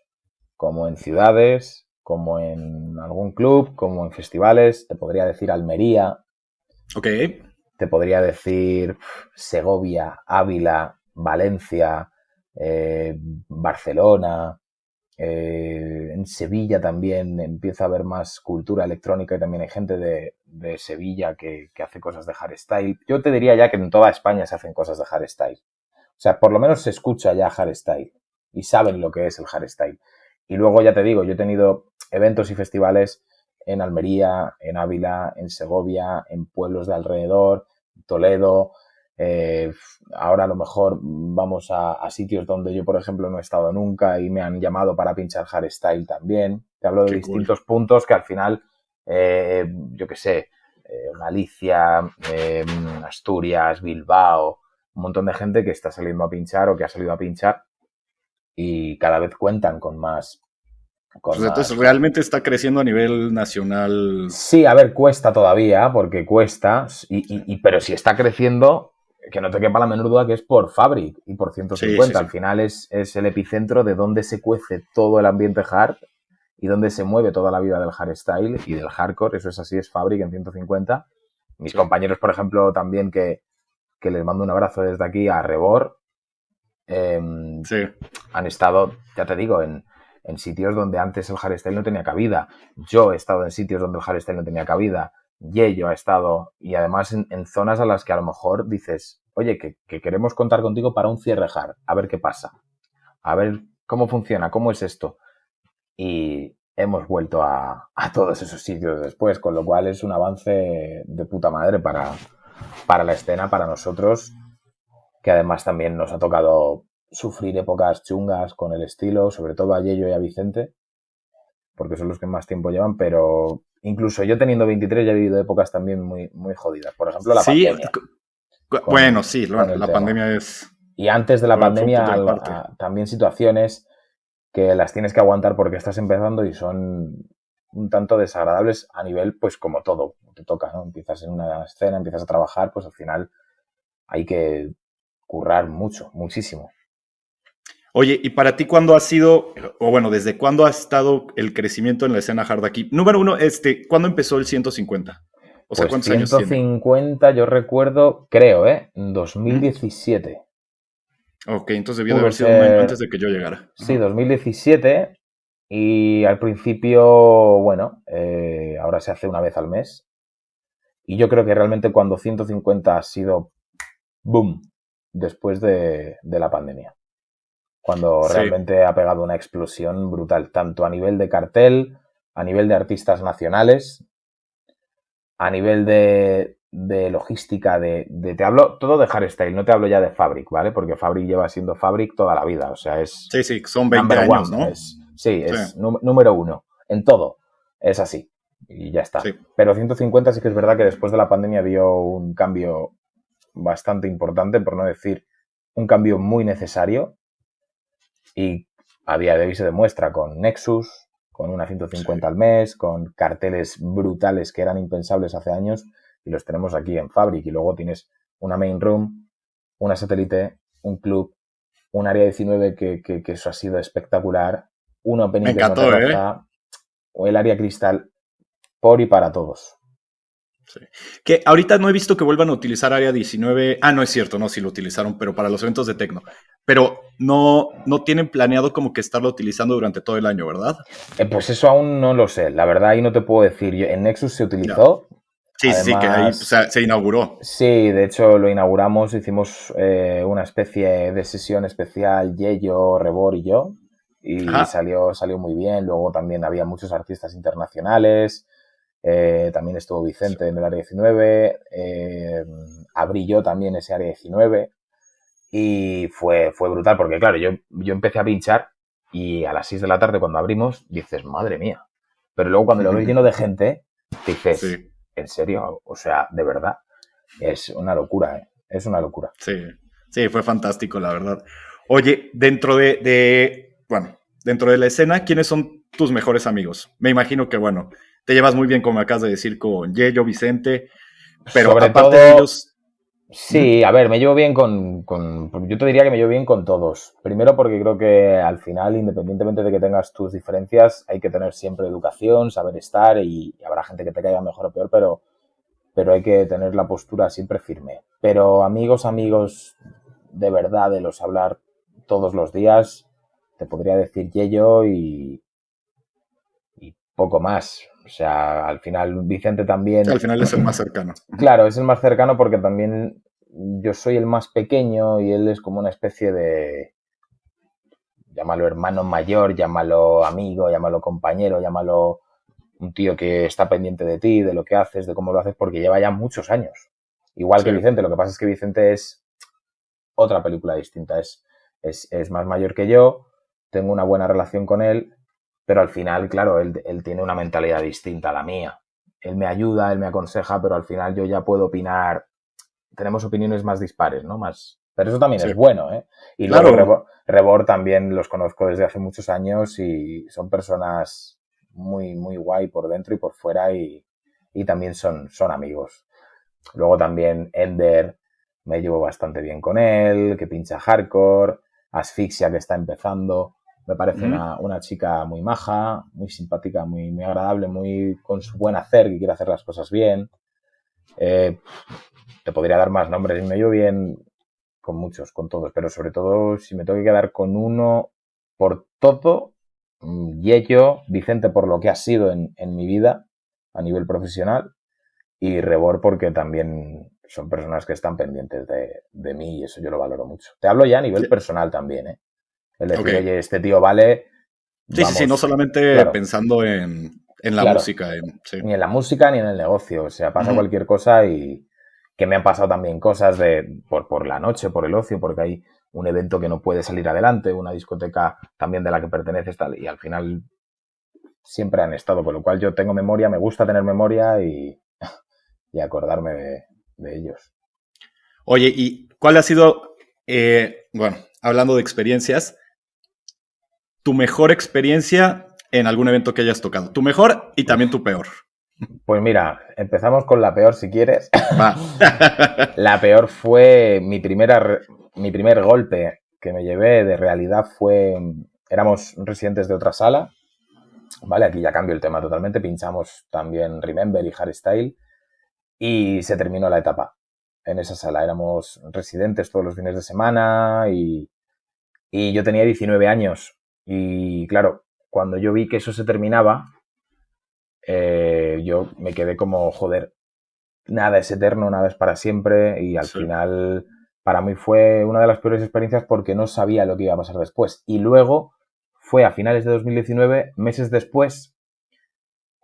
como en ciudades, como en algún club, como en festivales. Te podría decir Almería, Ok, te podría decir Segovia, Ávila, Valencia, Barcelona. En Sevilla también empieza a haber más cultura electrónica y también hay gente de Sevilla que hace cosas de hardstyle. Yo te diría ya que en toda España se hacen cosas de hardstyle. O sea, por lo menos se escucha ya hardstyle y saben lo que es el hardstyle. Y luego ya te digo, yo he tenido eventos y festivales en Almería, en Ávila, en Segovia, en pueblos de alrededor, Toledo. Eh, Ahora a lo mejor vamos a sitios donde yo, por ejemplo, no he estado nunca y me han llamado para pinchar hardstyle también. Te hablo de qué cool. distintos puntos que al final, yo qué sé, Galicia, Asturias, Bilbao, un montón de gente que está saliendo a pinchar o que ha salido a pinchar y cada vez cuentan con más, Pues entonces realmente está creciendo a nivel nacional. Sí, a ver, cuesta todavía, porque cuesta, pero si está creciendo, que no te quepa la menor duda que es por Fabric y por Sí, sí, 150. sí. Al final es el epicentro de donde se cuece todo el ambiente hard y donde se mueve toda la vida del hardstyle y del hardcore. Eso es así, es Fabric en 150. Mis Sí, compañeros, por ejemplo, también que les mando un abrazo desde aquí a Rebor, eh, sí. han estado, ya te digo, en sitios donde antes el hardstyle no tenía cabida. Yo he estado en sitios donde el hardstyle no tenía cabida. Yello ha estado, y además en zonas a las que a lo mejor dices, oye, que queremos contar contigo para un cierre hard, a ver qué pasa, a ver cómo funciona, cómo es esto. Y hemos vuelto a todos esos sitios después, con lo cual es un avance de puta madre para la escena, para nosotros, que además también nos ha tocado sufrir épocas chungas con el estilo, sobre todo a Yello y a Vicente, porque son los que más tiempo llevan, pero incluso yo teniendo 23 ya he vivido épocas también muy, muy jodidas. Por ejemplo, la Sí, pandemia bueno, sí, con el la tema. pandemia es, Y antes de la fue un punto pandemia y aparte. también situaciones que las tienes que aguantar porque estás empezando y son un tanto desagradables a nivel, pues como todo, te toca, ¿no? Empiezas en una escena, empiezas a trabajar, pues al final hay que currar mucho, muchísimo. Oye, ¿y para ti cuándo ha sido, o bueno, desde cuándo ha estado el crecimiento en la escena hard aquí? Número uno, ¿cuándo empezó el 150? O sea, Pues ¿cuántos años tiene? 150 yo recuerdo, creo, en ¿Mm? 2017. Ok, entonces debió de Pudo haber sido un año antes ser, de que yo llegara. sí, Ajá. 2017. Y al principio, bueno, ahora se hace una vez al mes. Y yo creo que realmente cuando 150 ha sido boom después de la pandemia. Cuando Sí, realmente ha pegado una explosión brutal, tanto a nivel de cartel, a nivel de artistas nacionales, a nivel de logística, te hablo todo de hardstyle, no te hablo ya de Fabric, ¿vale? Porque Fabric lleva siendo Fabric toda la vida, o sea, es sí, sí, son 20 number años, one, ¿no? sí, Sí, es número uno, en todo, es así, y ya está. sí. Pero 150 sí que es verdad que después de la pandemia dio un cambio bastante importante, por no decir un cambio muy necesario, y a día de hoy se demuestra con Nexus, con una Sí. 150 al mes, con carteles brutales que eran impensables hace años y los tenemos aquí en Fabric. Y luego tienes una main room, una satélite, un club, un área 19 que eso ha sido espectacular, un Me opening que es no te encantó, ¿eh? roza, o el área cristal por y para todos. Sí. Que ahorita no he visto que vuelvan a utilizar Área 19. Ah, no es cierto, no, sí lo utilizaron, pero para los eventos de Tecno. Pero no tienen planeado como que estarlo utilizando durante todo el año, ¿verdad? Pues eso aún no lo sé. La verdad, ahí no te puedo decir. En Nexus se Ya. utilizó. Sí, que ahí Además, se inauguró. sí, de hecho lo inauguramos, hicimos una especie de sesión especial, Yello, Rebor y yo, y Ajá. salió muy bien. Luego también había muchos artistas internacionales, también estuvo Vicente en el Área 19, abrí yo también ese Área 19 y fue brutal porque claro, yo empecé a pinchar y a las 6 de la tarde cuando abrimos dices, madre mía, pero luego cuando lo ves lleno de gente, dices, Sí, en serio, o sea, de verdad. Es una locura, ¿eh? Es una locura. sí. Sí, fue fantástico, la verdad. Oye, bueno, dentro de la escena, ¿quiénes son tus mejores amigos? Me imagino que, bueno, te llevas muy bien, como acabas de decir, con Yello, Vicente, pero Sobre aparte de todo, ellos. ¿Mm? sí, a ver, me llevo bien yo te diría que me llevo bien con todos. Primero porque creo que al final, independientemente de que tengas tus diferencias, hay que tener siempre educación, saber estar y habrá gente que te caiga mejor o peor, pero hay que tener la postura siempre firme. Pero amigos de verdad, de los hablar todos los días, te podría decir Yello y poco más. O sea, al final Vicente Al también, final es el más cercano. Ujú. claro, es el más cercano porque también yo soy el más pequeño y él es como una especie de, llámalo hermano mayor, llámalo amigo, llámalo compañero, llámalo un tío que está pendiente de ti, de lo que haces, de cómo lo haces, porque lleva ya muchos años. Igual que Sí, Vicente, lo que pasa es que Vicente es otra película distinta, es más mayor que yo, tengo una buena relación con él, pero al final, claro, él tiene una mentalidad distinta a la mía. Él me ayuda, él me aconseja, pero al final yo ya puedo opinar, tenemos opiniones más dispares, ¿no? Pero eso también sí. es bueno, ¿eh? Y luego Claro, Rebor también los conozco desde hace muchos años y son personas muy guay por dentro y por fuera y también son amigos. Luego también Ender, me llevo bastante bien con él, que pincha hardcore, Asfixia que está empezando, me parece ujú. una chica muy maja, muy simpática, muy agradable, muy con su buen hacer, que quiere hacer las cosas bien. Eh, Te podría dar más nombres y me llevo bien con muchos, con todos, pero sobre todo si me tengo que quedar con uno por todo, Yello, Vicente por lo que ha sido en mi vida a nivel profesional y Rebor porque también son personas que están pendientes de mí y eso yo lo valoro mucho. Te hablo ya a nivel Ya. personal también, ¿eh? El Ok. decir, oye, este tío vale, Sí, no vamos, solamente claro, pensando en la claro, música, sí. ni en la música ni en el negocio, o sea, pasa Ujú. cualquier cosa y que me han pasado también cosas por la noche, por el ocio, porque hay un evento que no puede salir adelante, una discoteca también de la que perteneces tal, y al final siempre han estado, con lo cual yo tengo memoria, me gusta tener memoria y acordarme de ellos. Oye, ¿y cuál ha sido, bueno, hablando de experiencias, tu mejor experiencia en algún evento que hayas tocado? Tu mejor y también Uf. tu peor. Pues mira, empezamos con la peor si quieres. Va. La peor fue mi primer golpe que me llevé de realidad fue, éramos residentes de otra sala, ¿vale? Aquí ya cambio el tema totalmente, pinchamos también Remember y Hardstyle y se terminó la etapa en esa sala. Éramos residentes todos los fines de semana y yo tenía 19 años y claro, cuando yo vi que eso se terminaba, yo me quedé como, joder, nada es eterno, nada es para siempre y al Sí, final para mí fue una de las peores experiencias porque no sabía lo que iba a pasar después. Y luego fue a finales de 2019, meses después,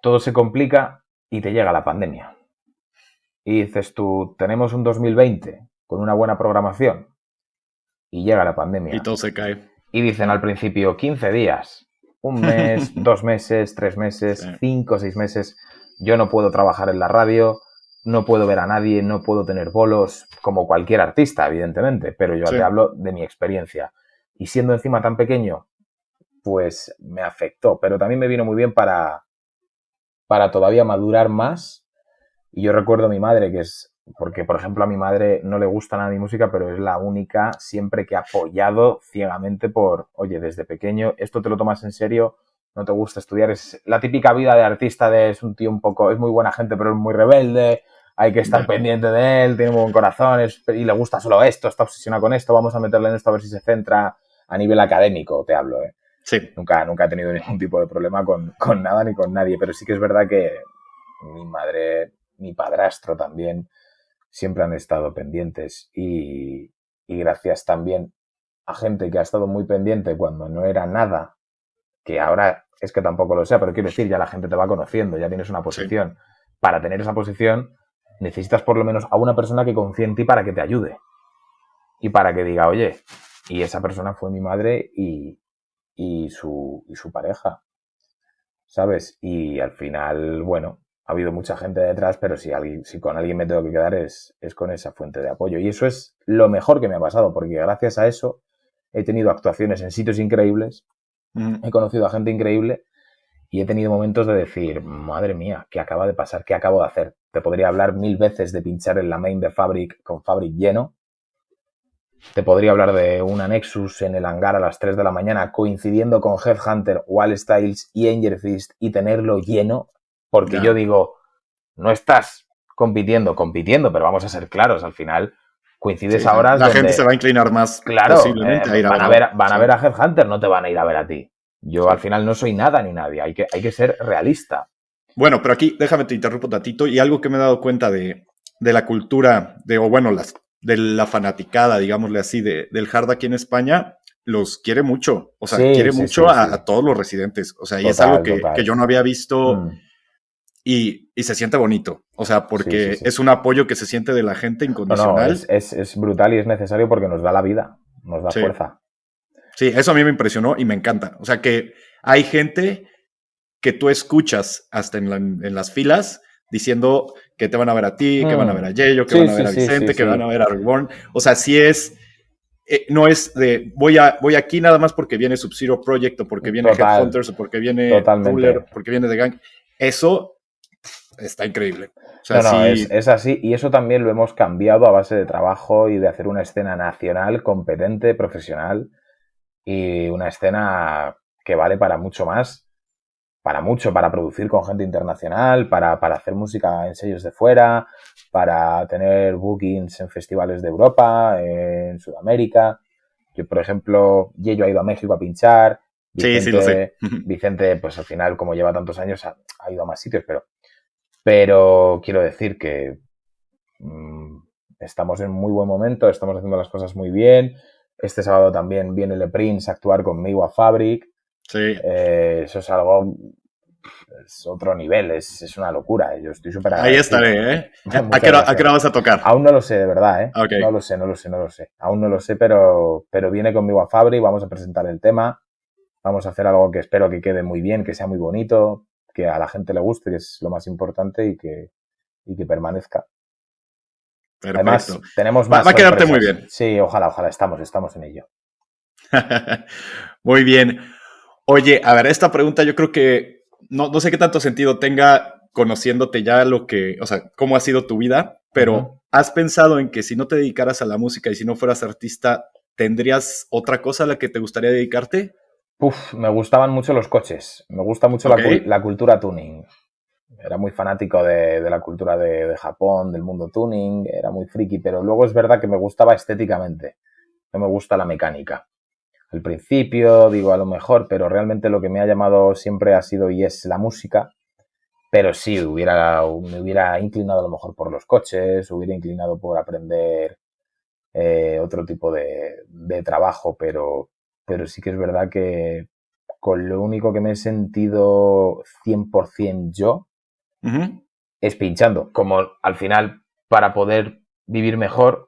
todo se complica y te llega la pandemia. Y dices tú, tenemos un 2020 con una buena programación y llega la y pandemia. todo se cae. Y dicen al principio 15 días, un mes, 2 meses, 3 meses, Sí, 5, 6 meses. Yo no puedo trabajar en la radio, no puedo ver a nadie, no puedo tener bolos, como cualquier artista, evidentemente, pero yo sí. te hablo de mi experiencia. Y siendo encima tan pequeño, pues me afectó, pero también me vino muy bien para todavía madurar más. Y yo recuerdo a mi madre, que es, porque por ejemplo a mi madre no le gusta nada mi música, pero es la única siempre que ha apoyado ciegamente por, oye, desde pequeño, esto te lo tomas en serio, no te gusta estudiar. Es la típica vida de artista es un tío es muy buena gente, pero es muy rebelde, hay que estar pendiente de él, tiene un buen corazón y le gusta solo esto, está obsesionado con esto, vamos a meterle en esto a ver si se centra a nivel académico, te hablo, ¿eh? Sí. Nunca he tenido ningún tipo de problema con nada ni con nadie, pero sí que es verdad que mi madre, mi padrastro también siempre han estado pendientes y gracias también a gente que ha estado muy pendiente cuando no era nada, que ahora es que tampoco lo sea, pero quiero decir, ya la gente te va conociendo, ya tienes una posición. Sí. Para tener esa posición necesitas por lo menos a una persona que confíe en ti para que te ayude y para que diga, oye, y esa persona fue mi madre y su pareja, ¿sabes? Y al final, bueno, ha habido mucha gente detrás, pero si con alguien me tengo que quedar es con esa fuente de apoyo. Y eso es lo mejor que me ha pasado, porque gracias a eso he tenido actuaciones en sitios increíbles, he conocido a gente increíble y he tenido momentos de decir, madre mía, ¿qué acaba de pasar? ¿Qué acabo de hacer? Te podría hablar 1000 veces de pinchar en la main de Fabric con Fabric lleno. Te podría hablar de una Nexus en el hangar a las 3 de la mañana coincidiendo con Headhunter, Wall Styles y Angel Fist y tenerlo lleno, porque yo digo, no estás compitiendo, pero vamos a ser claros, al final coincides a horas la gente se va a inclinar más, claro, posiblemente a ir van a ver a Headhunter, no te van a ir a ver a ti. Yo al final no soy nada ni nadie, hay que ser realista. Bueno, pero aquí déjame te interrumpo un tatito y algo que me he dado cuenta de la cultura, de la fanaticada, digámosle así, del hard aquí en España, los quiere mucho. O sea, quiere mucho a todos los residentes. O sea, y es algo que yo no había visto y se siente bonito. O sea, porque es un apoyo que se siente de la gente incondicional. No, es brutal y es necesario porque nos da la vida, nos da fuerza. Sí, eso a mí me impresionó y me encanta. O sea, que hay gente que tú escuchas hasta en las filas diciendo que te van a ver a ti, que van a ver a Yeyo, que van a ver a Vicente, que van a ver a Reborn. O sea, sí es, no es de voy aquí nada más porque viene Sub-Zero Project o porque viene Headhunters o porque viene Ruler, porque viene The Gang. Eso está increíble. O sea, es así y eso también lo hemos cambiado a base de trabajo y de hacer una escena nacional competente, profesional y una escena que vale para mucho más. Para producir con gente internacional, para hacer música en sellos de fuera, para tener bookings en festivales de Europa, en Sudamérica. Yo, por ejemplo, Yeyo ha ido a México a pinchar. Vicente, sí, lo sé. Vicente, pues al final, como lleva tantos años, ha ido a más sitios, pero quiero decir que estamos en muy buen momento, estamos haciendo las cosas muy bien. Este sábado también viene Le Prince a actuar conmigo a Fabric. Sí. Eso es algo, es otro nivel, es una locura. Yo estoy súper agradecido. Ahí estaré, ¿eh? ¿A qué hora vas a tocar? Aún no lo sé, de verdad, ¿eh? Okay. No lo sé. Aún no lo sé, pero viene conmigo a Fabri, vamos a presentar el tema, vamos a hacer algo que espero que quede muy bien, que sea muy bonito, que a la gente le guste, que es lo más importante y que permanezca. Perfecto. Además, tenemos más va a quedarte muy bien. Sí, ojalá, estamos en ello. Muy bien. Oye, a ver, esta pregunta yo creo que no sé qué tanto sentido tenga conociéndote ya o sea, cómo ha sido tu vida, pero ¿has pensado en que si no te dedicaras a la música y si no fueras artista, tendrías otra cosa a la que te gustaría dedicarte? Me gustaban mucho los coches, me gusta mucho la cultura tuning. Era muy fanático de la cultura de Japón, del mundo tuning, era muy friki, pero luego es verdad que me gustaba estéticamente, no me gusta la mecánica. Al principio, digo, a lo mejor, pero realmente lo que me ha llamado siempre ha sido y es la música. Pero sí, me hubiera inclinado a lo mejor por los coches, hubiera inclinado por aprender otro tipo de trabajo, pero sí que es verdad que con lo único que me he sentido 100% yo es pinchando. Como al final, para poder vivir mejor,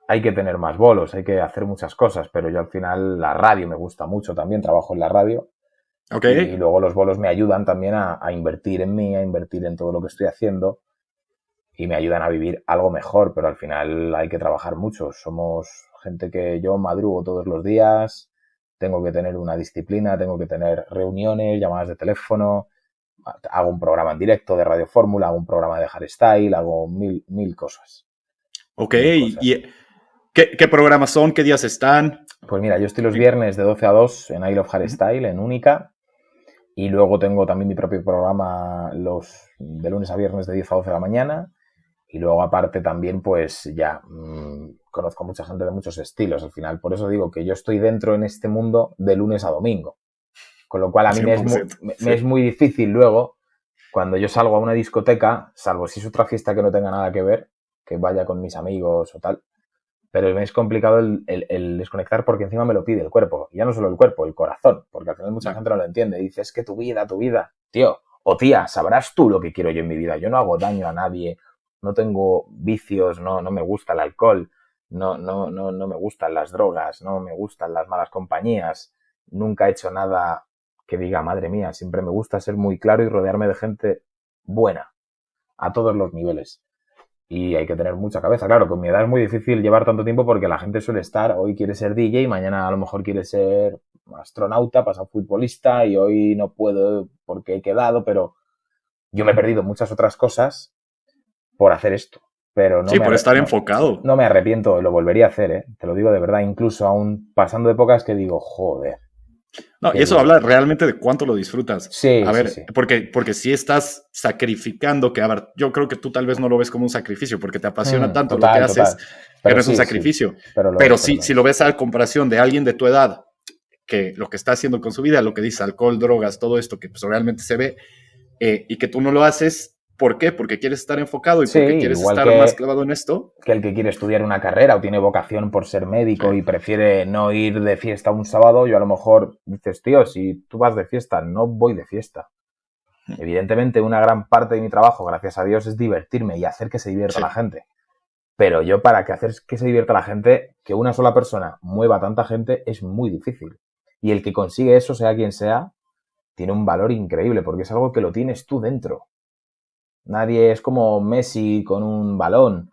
hay que tener más bolos, hay que hacer muchas cosas, pero yo al final la radio me gusta mucho también, trabajo en la radio. Y luego los bolos me ayudan también a invertir en mí, a invertir en todo lo que estoy haciendo y me ayudan a vivir algo mejor, pero al final hay que trabajar mucho. Somos gente que yo madrugo todos los días, tengo que tener una disciplina, tengo que tener reuniones, llamadas de teléfono, hago un programa en directo de Radio Fórmula, hago un programa de hardstyle, hago mil cosas. Ok, ¿y qué programas son? ¿Qué días están? Pues mira, yo estoy los viernes de 12 a 2 en I Love Hardstyle, en Única. Y luego tengo también mi propio programa de lunes a viernes de 10 a 12 de la mañana. Y luego aparte también pues ya conozco a mucha gente de muchos estilos al final. Por eso digo que yo estoy dentro en este mundo de lunes a domingo. Con lo cual a mí me es muy difícil luego, cuando yo salgo a una discoteca, salvo si es otra fiesta que no tenga nada que ver, que vaya con mis amigos o tal, pero me es complicado el desconectar porque encima me lo pide el cuerpo. Y ya no solo el cuerpo, el corazón, porque al final mucha gente no lo entiende. Dice, es que tu vida, tío, o tía, sabrás tú lo que quiero yo en mi vida. Yo no hago daño a nadie, no tengo vicios, no me gusta el alcohol, no me gustan las drogas, no me gustan las malas compañías, nunca he hecho nada que diga, madre mía, siempre me gusta ser muy claro y rodearme de gente buena, a todos los niveles. Y hay que tener mucha cabeza. Claro, con mi edad es muy difícil llevar tanto tiempo porque la gente suele estar, hoy quiere ser DJ, mañana a lo mejor quiere ser astronauta, pasado futbolista y hoy no puedo porque he quedado, pero yo me he perdido muchas otras cosas por hacer esto. Pero no sí, por estar enfocado. No me arrepiento, lo volvería a hacer, ¿eh? Te lo digo de verdad, incluso aún pasando épocas que digo, joder. No, y eso habla realmente de cuánto lo disfrutas. Sí, a ver, sí. Porque si estás sacrificando, que a ver, yo creo que tú tal vez no lo ves como un sacrificio, porque te apasiona tanto lo que haces, pero no es un sacrificio. Sí, pero si lo ves a comparación de alguien de tu edad, que lo que está haciendo con su vida, lo que dice alcohol, drogas, todo esto que pues realmente se ve, y que tú no lo haces, ¿por qué? Porque quieres estar enfocado y porque quieres estar más clavado en esto. Que el que quiere estudiar una carrera o tiene vocación por ser médico y prefiere no ir de fiesta un sábado, yo a lo mejor dices, tío, si tú vas de fiesta, no voy de fiesta. Evidentemente, una gran parte de mi trabajo, gracias a Dios, es divertirme y hacer que se divierta la gente. Pero yo, para que hacer que se divierta la gente, que una sola persona mueva a tanta gente, es muy difícil. Y el que consigue eso, sea quien sea, tiene un valor increíble, porque es algo que lo tienes tú dentro. Nadie es como Messi con un balón.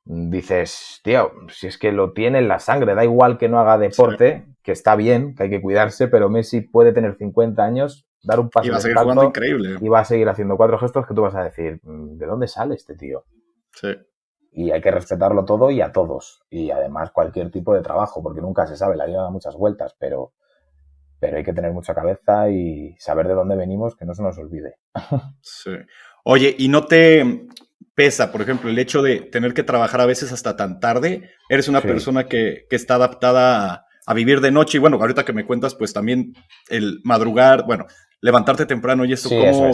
Dices, tío, si es que lo tiene en la sangre, da igual que no haga deporte, que está bien, que hay que cuidarse, pero Messi puede tener 50 años, dar un paso y va a seguir jugando increíble. Y va a seguir haciendo 4 gestos que tú vas a decir, ¿de dónde sale este tío? Sí. Y hay que respetarlo todo y a todos. Y además cualquier tipo de trabajo, porque nunca se sabe, la vida da muchas vueltas, pero hay que tener mucha cabeza y saber de dónde venimos, que no se nos olvide. Sí. Oye, ¿y no te pesa, por ejemplo, el hecho de tener que trabajar a veces hasta tan tarde? Eres una persona que está adaptada a vivir de noche y bueno, ahorita que me cuentas, pues también el madrugar, bueno, levantarte temprano y eso,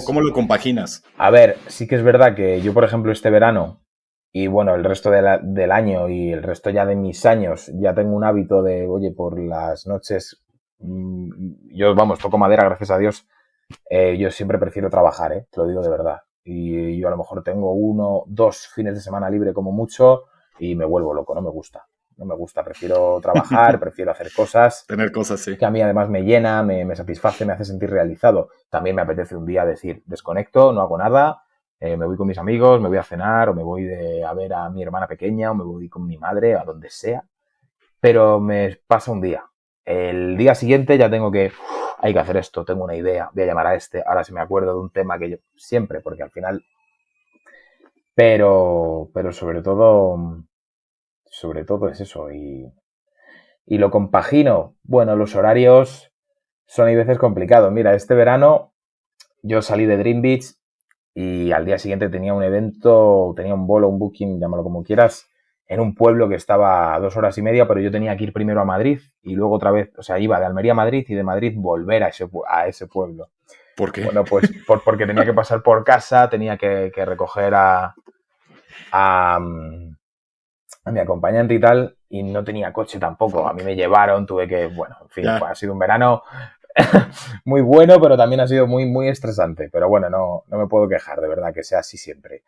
¿cómo lo compaginas? A ver, sí que es verdad que yo, por ejemplo, este verano y bueno, el resto del año y el resto ya de mis años, ya tengo un hábito de, oye, por las noches, yo, vamos, toco madera, gracias a Dios, yo siempre prefiero trabajar, te lo digo de verdad. Y yo a lo mejor tengo 1, 2 fines de semana libre como mucho y me vuelvo loco, no me gusta. No me gusta, prefiero trabajar, prefiero hacer cosas. Tener cosas, sí. Que a mí además me llena, me satisface, me hace sentir realizado. También me apetece un día decir, desconecto, no hago nada, me voy con mis amigos, me voy a cenar o me voy a ver a mi hermana pequeña o me voy con mi madre, a donde sea. Pero me pasa un día. El día siguiente ya tengo que, hay que hacer esto, tengo una idea, voy a llamar a este, ahora si me acuerdo de un tema que yo siempre, porque al final, pero sobre todo es eso y lo compagino. Bueno, los horarios son a veces complicados. Mira, este verano yo salí de Dream Beach y al día siguiente tenía un evento, tenía un bolo, un booking, llámalo como quieras, en un pueblo que estaba a 2 horas y media, pero yo tenía que ir primero a Madrid y luego otra vez, o sea, iba de Almería a Madrid y de Madrid volver a ese pueblo. ¿Por qué? Bueno, pues porque tenía que pasar por casa, tenía que recoger a mi acompañante y tal, y no tenía coche tampoco. A mí me llevaron, tuve que, bueno, en fin, ha sido un verano muy bueno, pero también ha sido muy, muy estresante. Pero bueno, no me puedo quejar, de verdad, que sea así siempre.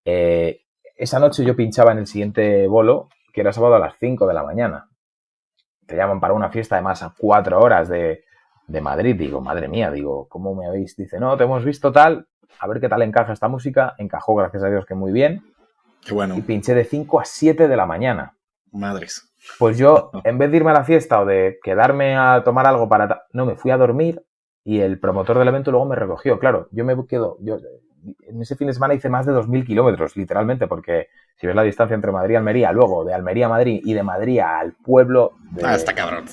Esa noche yo pinchaba en el siguiente bolo, que era sábado a las 5 de la mañana. Te llaman para una fiesta, además, a 4 horas de Madrid. Digo, madre mía, digo, ¿cómo me habéis? Dice, no, te hemos visto tal, a ver qué tal encaja esta música. Encajó, gracias a Dios, que muy bien. Qué bueno. Y pinché de 5 a 7 de la mañana. Madres. Pues yo, en vez de irme a la fiesta o de quedarme a tomar algo no, me fui a dormir y el promotor del evento luego me recogió. Claro, yo en ese fin de semana hice más de 2.000 kilómetros, literalmente, porque si ves la distancia entre Madrid y Almería, luego de Almería a Madrid y de Madrid al pueblo... Está cabrón.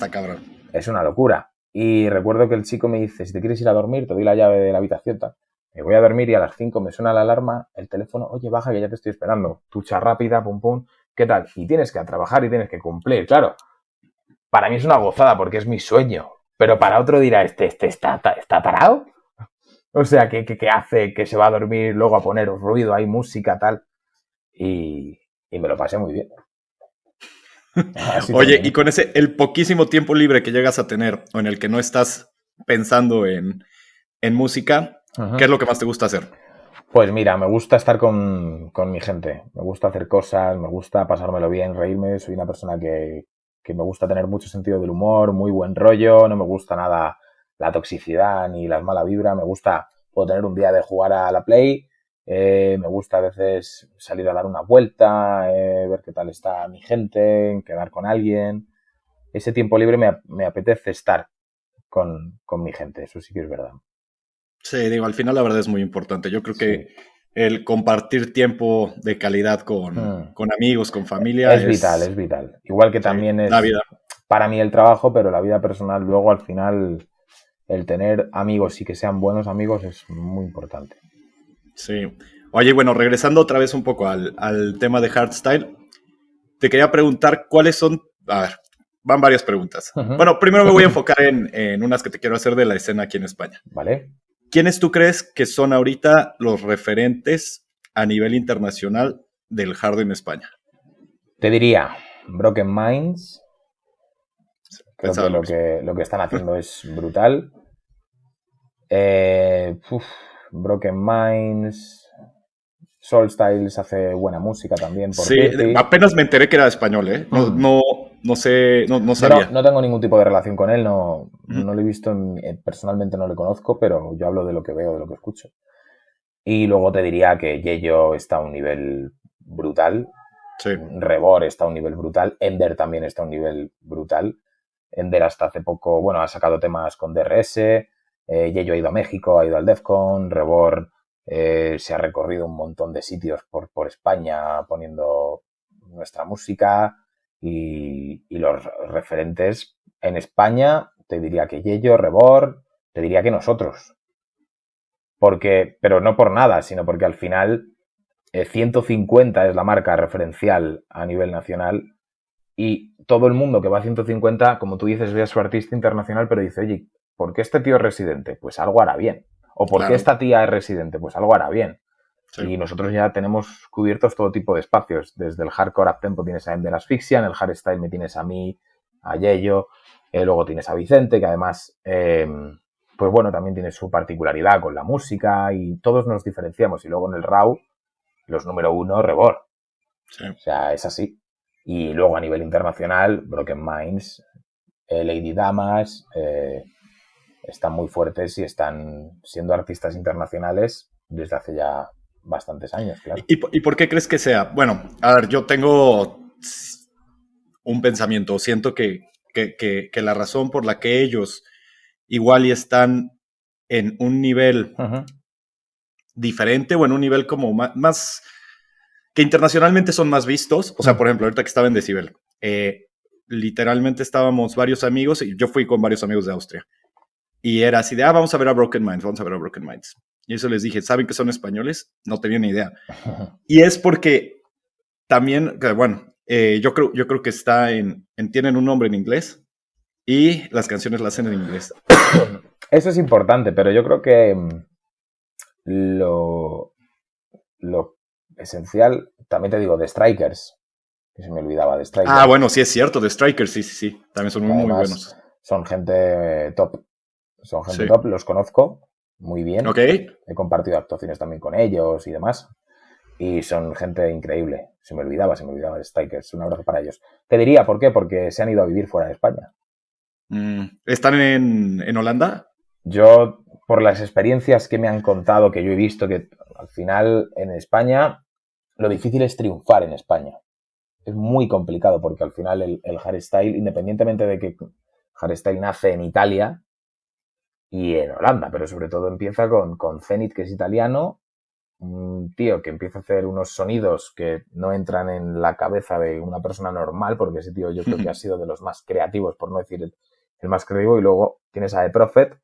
Es una locura. Y recuerdo que el chico me dice, si te quieres ir a dormir, te doy la llave de la habitación, tal. Me voy a dormir y a las 5 me suena la alarma, el teléfono, oye, baja que ya te estoy esperando. Ducha rápida, pum, pum, ¿qué tal? Y tienes que trabajar y tienes que cumplir, claro. Para mí es una gozada porque es mi sueño. Pero para otro dirá, este está parado. O sea, que hace que se va a dormir, luego a poner ruido, hay música, tal. Y me lo pasé muy bien. Así Oye, terminé. y con el poquísimo tiempo libre que llegas a tener o en el que no estás pensando en música, ¿qué es Uh-huh. lo que más te gusta hacer? Pues mira, me gusta estar con mi gente. Me gusta hacer cosas, me gusta pasármelo bien, reírme. Soy una persona que me gusta tener mucho sentido del humor, muy buen rollo. No me gusta nada la toxicidad ni la mala vibra. Me gusta, puedo tener un día de jugar a la Play. Me gusta a veces salir a dar una vuelta, ver qué tal está mi gente, quedar con alguien. Ese tiempo libre me apetece estar con mi gente, eso sí que es verdad. Sí, digo, al final la verdad es muy importante. Yo creo Sí. que el compartir tiempo de calidad Hmm. con amigos, con familia Es vital, es, es vital. Igual que sí, también la es vida. para mí el trabajo, pero la vida personal, luego al final, el tener amigos y que sean buenos amigos es muy importante. Sí. Oye, bueno, regresando otra vez un poco al tema de hardstyle, te quería preguntar cuáles son, a ver, van varias preguntas. Ujú. Bueno, primero me voy a enfocar en unas que te quiero hacer de la escena aquí en España. ¿Vale? ¿Quiénes tú crees que son ahorita los referentes a nivel internacional del hard en España? Te diría, Broken Minds, creo que Pensaba lo lo mismo. que, lo que están haciendo es brutal. Uf, Broken Minds, Soul Styles hace buena música también, por Sí, Dirty. apenas me enteré que era español, ¿eh? No, Hmm. no, no sé, no Yo no, sabía. no tengo ningún tipo de relación con él, no, Ujú. no lo he visto, personalmente no le conozco, pero yo hablo de lo que veo, de lo que escucho. Y luego te diría que Yeyo está a un nivel brutal, Sí, Rebor está a un nivel brutal, Ender también está a un nivel brutal. Ender hasta hace poco, bueno, ha sacado temas con DRS, Yeyo ha ido a México, ha ido al Defcon, Rebor se ha recorrido un montón de sitios por España poniendo nuestra música y los referentes en España, te diría que Yeyo, Rebor, te diría que nosotros, porque, pero no por nada, sino porque al final 150 es la marca referencial a nivel nacional y todo el mundo que va a 150, como tú dices, ve a su artista internacional, pero dice, oye, ¿por qué este tío es residente? Pues algo hará bien. ¿O por qué claro. esta tía es residente? Pues algo hará bien. Sí. Y nosotros ya tenemos cubiertos todo tipo de espacios. Desde el hardcore uptempo tienes a Ender Asfixia, en el hardstyle me tienes a mí, a Yello, luego tienes a Vicente, que además, pues bueno, también tiene su particularidad con la música y todos nos diferenciamos. Y luego en el RAW, los número uno, Rebor. Sí. O sea, es así. Y luego a nivel internacional, Broken Minds, Lady Damas, están muy fuertes y están siendo artistas internacionales desde hace ya bastantes años, claro. ¿Y por qué crees que sea? Bueno, a ver, yo tengo un pensamiento. Siento que la razón por la que ellos igual y están en un nivel Uh-huh. diferente o en un nivel como más que internacionalmente son más vistos. O sea, Uh-huh. por ejemplo, ahorita que estaba en Decibel, literalmente estábamos varios amigos y yo fui con varios amigos de Austria. Y era así de, vamos a ver a Broken Minds, vamos a ver a Broken Minds. Y eso les dije, ¿saben que son españoles? No tenía ni idea. Y es porque también, bueno, yo creo que tienen un nombre en inglés y las canciones las hacen en inglés. Eso es importante, pero yo creo que lo, lo esencial, también te digo, de Strikers, que se me olvidaba de Strikers, Bueno, sí es cierto, The Strikers, sí, sí, sí. También son que muy, muy además buenos. son gente top. Son gente Sí. top, los conozco muy Ok. bien. He compartido actuaciones también con ellos y demás. Y son gente increíble. Se me olvidaba de Strikers. Un abrazo para ellos. Te diría, ¿por qué? Porque se han ido a vivir fuera de España. ¿Están en Holanda? Yo, por las experiencias que me han contado, que yo he visto, que al final en España, lo difícil es triunfar en España. Es muy complicado porque al final el hardstyle, independientemente de que hardstyle nace en Italia y en Holanda, pero sobre todo empieza con Zenith, que es italiano, un tío que empieza a hacer unos sonidos que no entran en la cabeza de una persona normal, porque ese tío yo creo que ha sido de los más creativos, por no decir el más creativo, y luego tienes a The Prophet,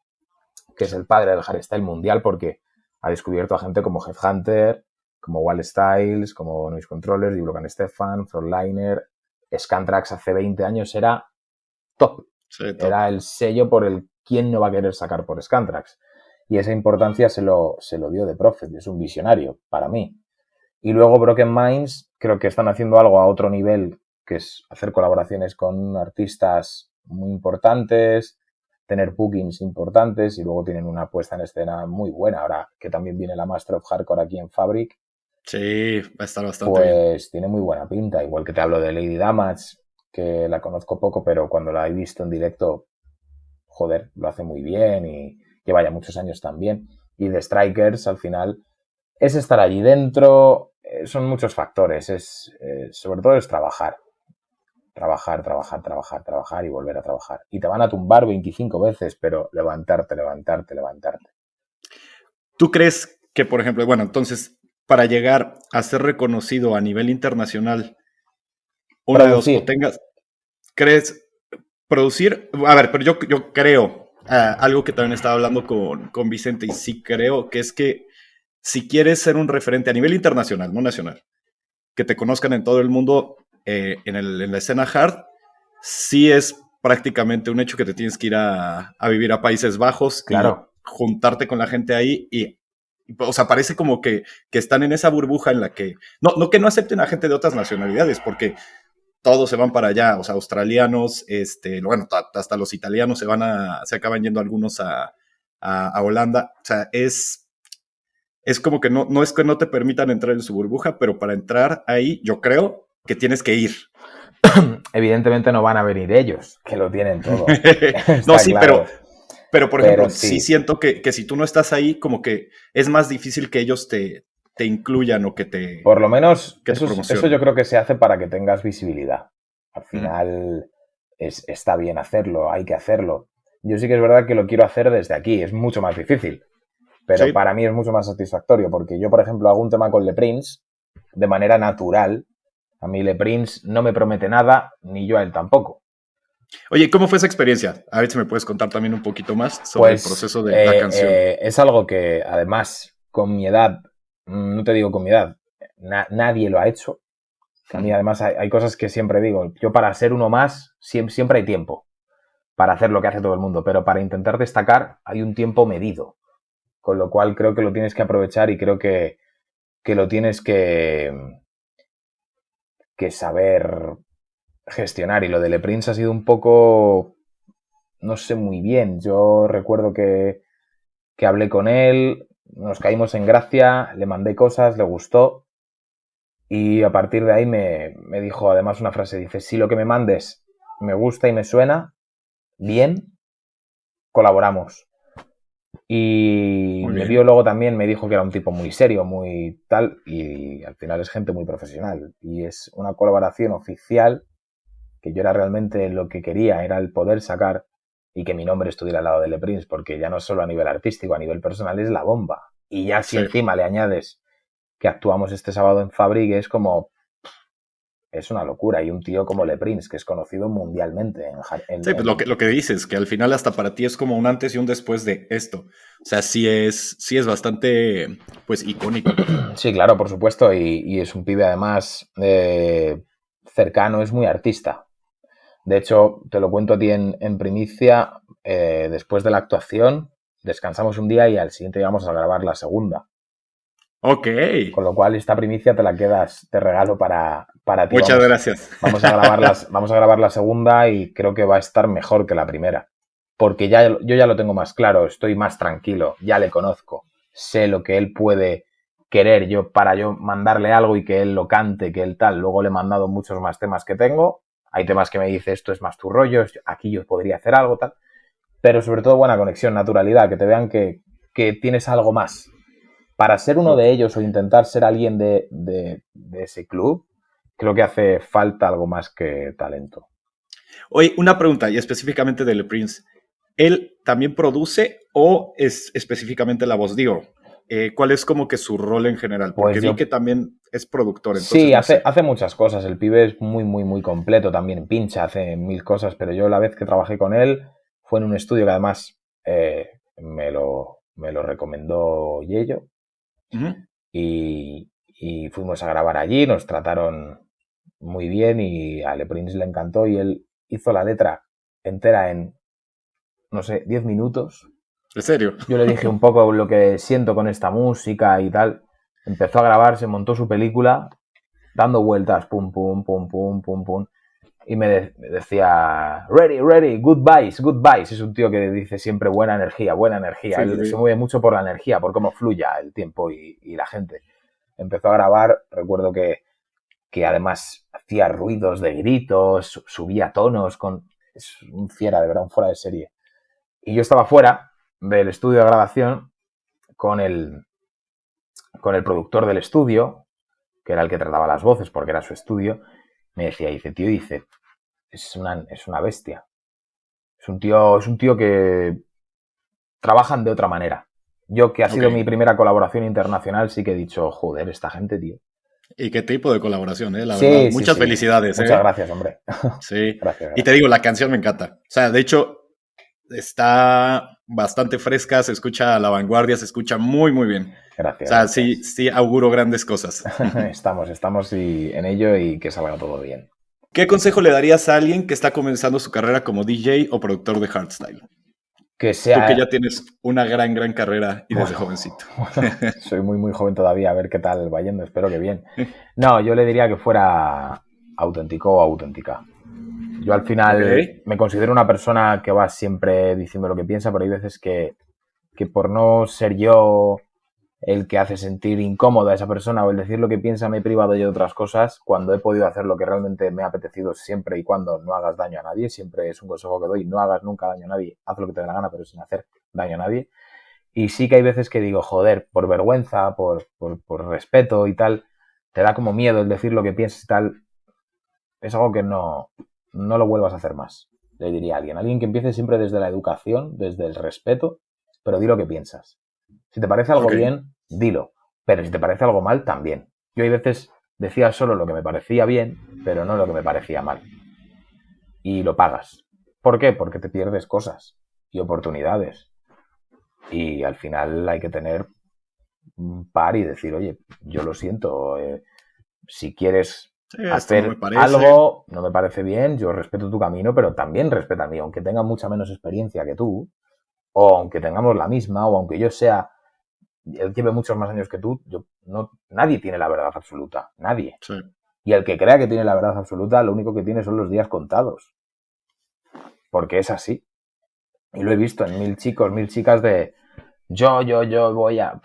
que es el padre del hardstyle mundial porque ha descubierto a gente como Headhunter, como Wall Styles, como Noise Controllers, Broken Stefan, Frontliner. Scantrax hace 20 años era top. Sí, top. Era el sello por el quién no va a querer sacar por Scantrax. Y esa importancia se lo dio The Prophet. Es un visionario para mí. Y luego Broken Minds, creo que están haciendo algo a otro nivel, que es hacer colaboraciones con artistas muy importantes, tener bookings importantes, y luego tienen una puesta en escena muy buena. Ahora que también viene la Master of Hardcore aquí en Fabric. Sí, va a estar bastante bien. Pues tiene muy buena pinta. Igual que te hablo de Lady Damage, que la conozco poco, pero cuando la he visto en directo, joder, lo hace muy bien y lleva ya muchos años también. Y de Strikers, al final, es estar allí dentro. Son muchos factores. Sobre todo es trabajar. Trabajar y volver a trabajar. Y te van a tumbar 25 veces, pero levantarte. ¿Tú crees que, por ejemplo, bueno, entonces, para llegar a ser reconocido a nivel internacional, una de dos, o tengas, crees producir, a ver, pero yo creo, algo que también estaba hablando con Vicente, y sí creo que es que si quieres ser un referente a nivel internacional, no nacional, que te conozcan en todo el mundo, en la escena hard, sí es prácticamente un hecho que te tienes que ir a vivir a Países Bajos. Claro. Y juntarte con la gente ahí o sea, parece como que están en esa burbuja en la que, no que no acepten a gente de otras nacionalidades, porque todos se van para allá, o sea, australianos, bueno, hasta los italianos se acaban yendo algunos a Holanda. O sea, es como que no es que no te permitan entrar en su burbuja, pero para entrar ahí yo creo que tienes que ir. Evidentemente no van a venir ellos, que lo tienen todo. No, sí, claro. pero por ejemplo, sí siento que si tú no estás ahí, como que es más difícil que ellos te incluyan o que te... Por lo menos eso yo creo que se hace para que tengas visibilidad. Al final está bien hacerlo, hay que hacerlo. Yo sí que es verdad que lo quiero hacer desde aquí, es mucho más difícil. Pero sí, para mí es mucho más satisfactorio, porque yo, por ejemplo, hago un tema con Le Prince de manera natural. A mí Le Prince no me promete nada, ni yo a él tampoco. Oye, ¿cómo fue esa experiencia? A ver si me puedes contar también un poquito más sobre el proceso de la canción. Es algo que, además, con mi edad, no te digo con mi edad, nadie lo ha hecho. A mí, además, hay cosas que siempre digo. Yo, para ser uno más, siempre hay tiempo para hacer lo que hace todo el mundo, pero para intentar destacar hay un tiempo medido. Con lo cual creo que lo tienes que aprovechar y creo que lo tienes que saber gestionar. Y lo de Le Prince ha sido un poco, no sé muy bien. Yo recuerdo que hablé con él, nos caímos en gracia, le mandé cosas, le gustó. Y a partir de ahí me dijo además una frase, dice: si lo que me mandes me gusta y me suena bien, colaboramos. Y me vio luego también, me dijo que era un tipo muy serio, muy tal, y al final es gente muy profesional. Y es una colaboración oficial, que yo era realmente lo que quería, era el poder sacar y que mi nombre estuviera al lado de Le Prince, porque ya no solo a nivel artístico, a nivel personal es la bomba. Y ya si encima le añades que actuamos este sábado en Fabric, es como... es una locura. Y un tío como Le Prince, que es conocido mundialmente. Sí, pues lo que dices, que al final hasta para ti es como un antes y un después de esto. O sea, sí es bastante, pues, icónico. Sí, claro, por supuesto. Y es un pibe, además, cercano, es muy artista. De hecho, te lo cuento a ti en primicia, después de la actuación, descansamos un día y al siguiente día vamos a grabar la segunda. Ok. Con lo cual, esta primicia te la quedas, te regalo para ti. Muchas gracias. Vamos a grabar la segunda y creo que va a estar mejor que la primera. Porque yo ya lo tengo más claro, estoy más tranquilo, ya le conozco, sé lo que él puede querer para yo mandarle algo y que él lo cante, que él tal. Luego le he mandado muchos más temas que tengo. Hay temas que me dice, esto es más tu rollo, aquí yo podría hacer algo, tal. Pero sobre todo buena conexión, naturalidad, que te vean que tienes algo más. Para ser uno de ellos o intentar ser alguien de ese club, creo que hace falta algo más que talento. Oye, una pregunta, y específicamente de Le Prince. ¿Él también produce o es específicamente la voz? Digo, ¿cuál es como que su rol en general? Porque vi que también es productor. Entonces sí, hace muchas cosas. El pibe es muy, muy, muy completo. También pincha, hace 1000 cosas. Pero yo, la vez que trabajé con él, fue en un estudio que además me lo recomendó Yello. Uh-huh. Y fuimos a grabar allí, nos trataron muy bien y a Le Prince le encantó y él hizo la letra entera en, no sé, 10 minutos. ¿En serio? Yo le dije un poco lo que siento con esta música y tal. Empezó a grabar, se montó su película, dando vueltas, pum, pum, pum, pum, pum, pum. Y me decía, ready, goodbyes. Es un tío que dice siempre buena energía. Sí, Él sí. se mueve mucho por la energía, por cómo fluya el tiempo y la gente. Empezó a grabar, recuerdo que además hacía ruidos de gritos, subía tonos, es un fiera, de verdad, un fuera de serie. Y yo estaba fuera del estudio de grabación con el productor del estudio, que era el que trataba las voces porque era su estudio. Me decía, dice, es una bestia. Es un tío que trabajan de otra manera. Yo, que ha sido mi primera colaboración internacional, sí que he dicho, joder, esta gente, tío. ¿Y qué tipo de colaboración, la verdad? Muchas felicidades, Muchas gracias, hombre. Sí. Gracias. Y te digo, la canción me encanta. O sea, de hecho, está bastante fresca, se escucha a la vanguardia, se escucha muy, muy bien. Gracias. O sea, sí auguro grandes cosas. Estamos en ello y que salga todo bien. ¿Qué consejo le darías a alguien que está comenzando su carrera como DJ o productor de hardstyle? Que sea... Tú que ya tienes una gran carrera y desde jovencito. Soy muy, muy joven todavía, a ver qué tal va yendo, espero que bien. No, yo le diría que fuera auténtico o auténtica. Yo al final me considero una persona que va siempre diciendo lo que piensa, pero hay veces que por no ser yo el que hace sentir incómodo a esa persona o el decir lo que piensa, me he privado yo de otras cosas cuando he podido hacer lo que realmente me ha apetecido, siempre y cuando no hagas daño a nadie. Siempre es un consejo que doy, no hagas nunca daño a nadie, haz lo que te dé la gana, pero sin hacer daño a nadie. Y sí que hay veces que digo, joder, por vergüenza, por respeto y tal, te da como miedo el decir lo que piensas y tal. Es algo que no lo vuelvas a hacer más, le diría a alguien. Alguien que empiece siempre desde la educación, desde el respeto, pero di lo que piensas. Si te parece algo bien, dilo. Pero si te parece algo mal, también. Yo hay veces decía solo lo que me parecía bien, pero no lo que me parecía mal. Y lo pagas. ¿Por qué? Porque te pierdes cosas y oportunidades. Y al final hay que tener un par y decir, oye, yo lo siento, si quieres hacer algo, no me parece bien, yo respeto tu camino, pero también respeta el mío, aunque tenga mucha menos experiencia que tú, o aunque tengamos la misma, o aunque yo él lleve muchos más años que tú, nadie tiene la verdad absoluta, nadie. Sí. Y el que crea que tiene la verdad absoluta, lo único que tiene son los días contados. Porque es así. Y lo he visto en 1000 chicos, 1000 chicas de yo voy a...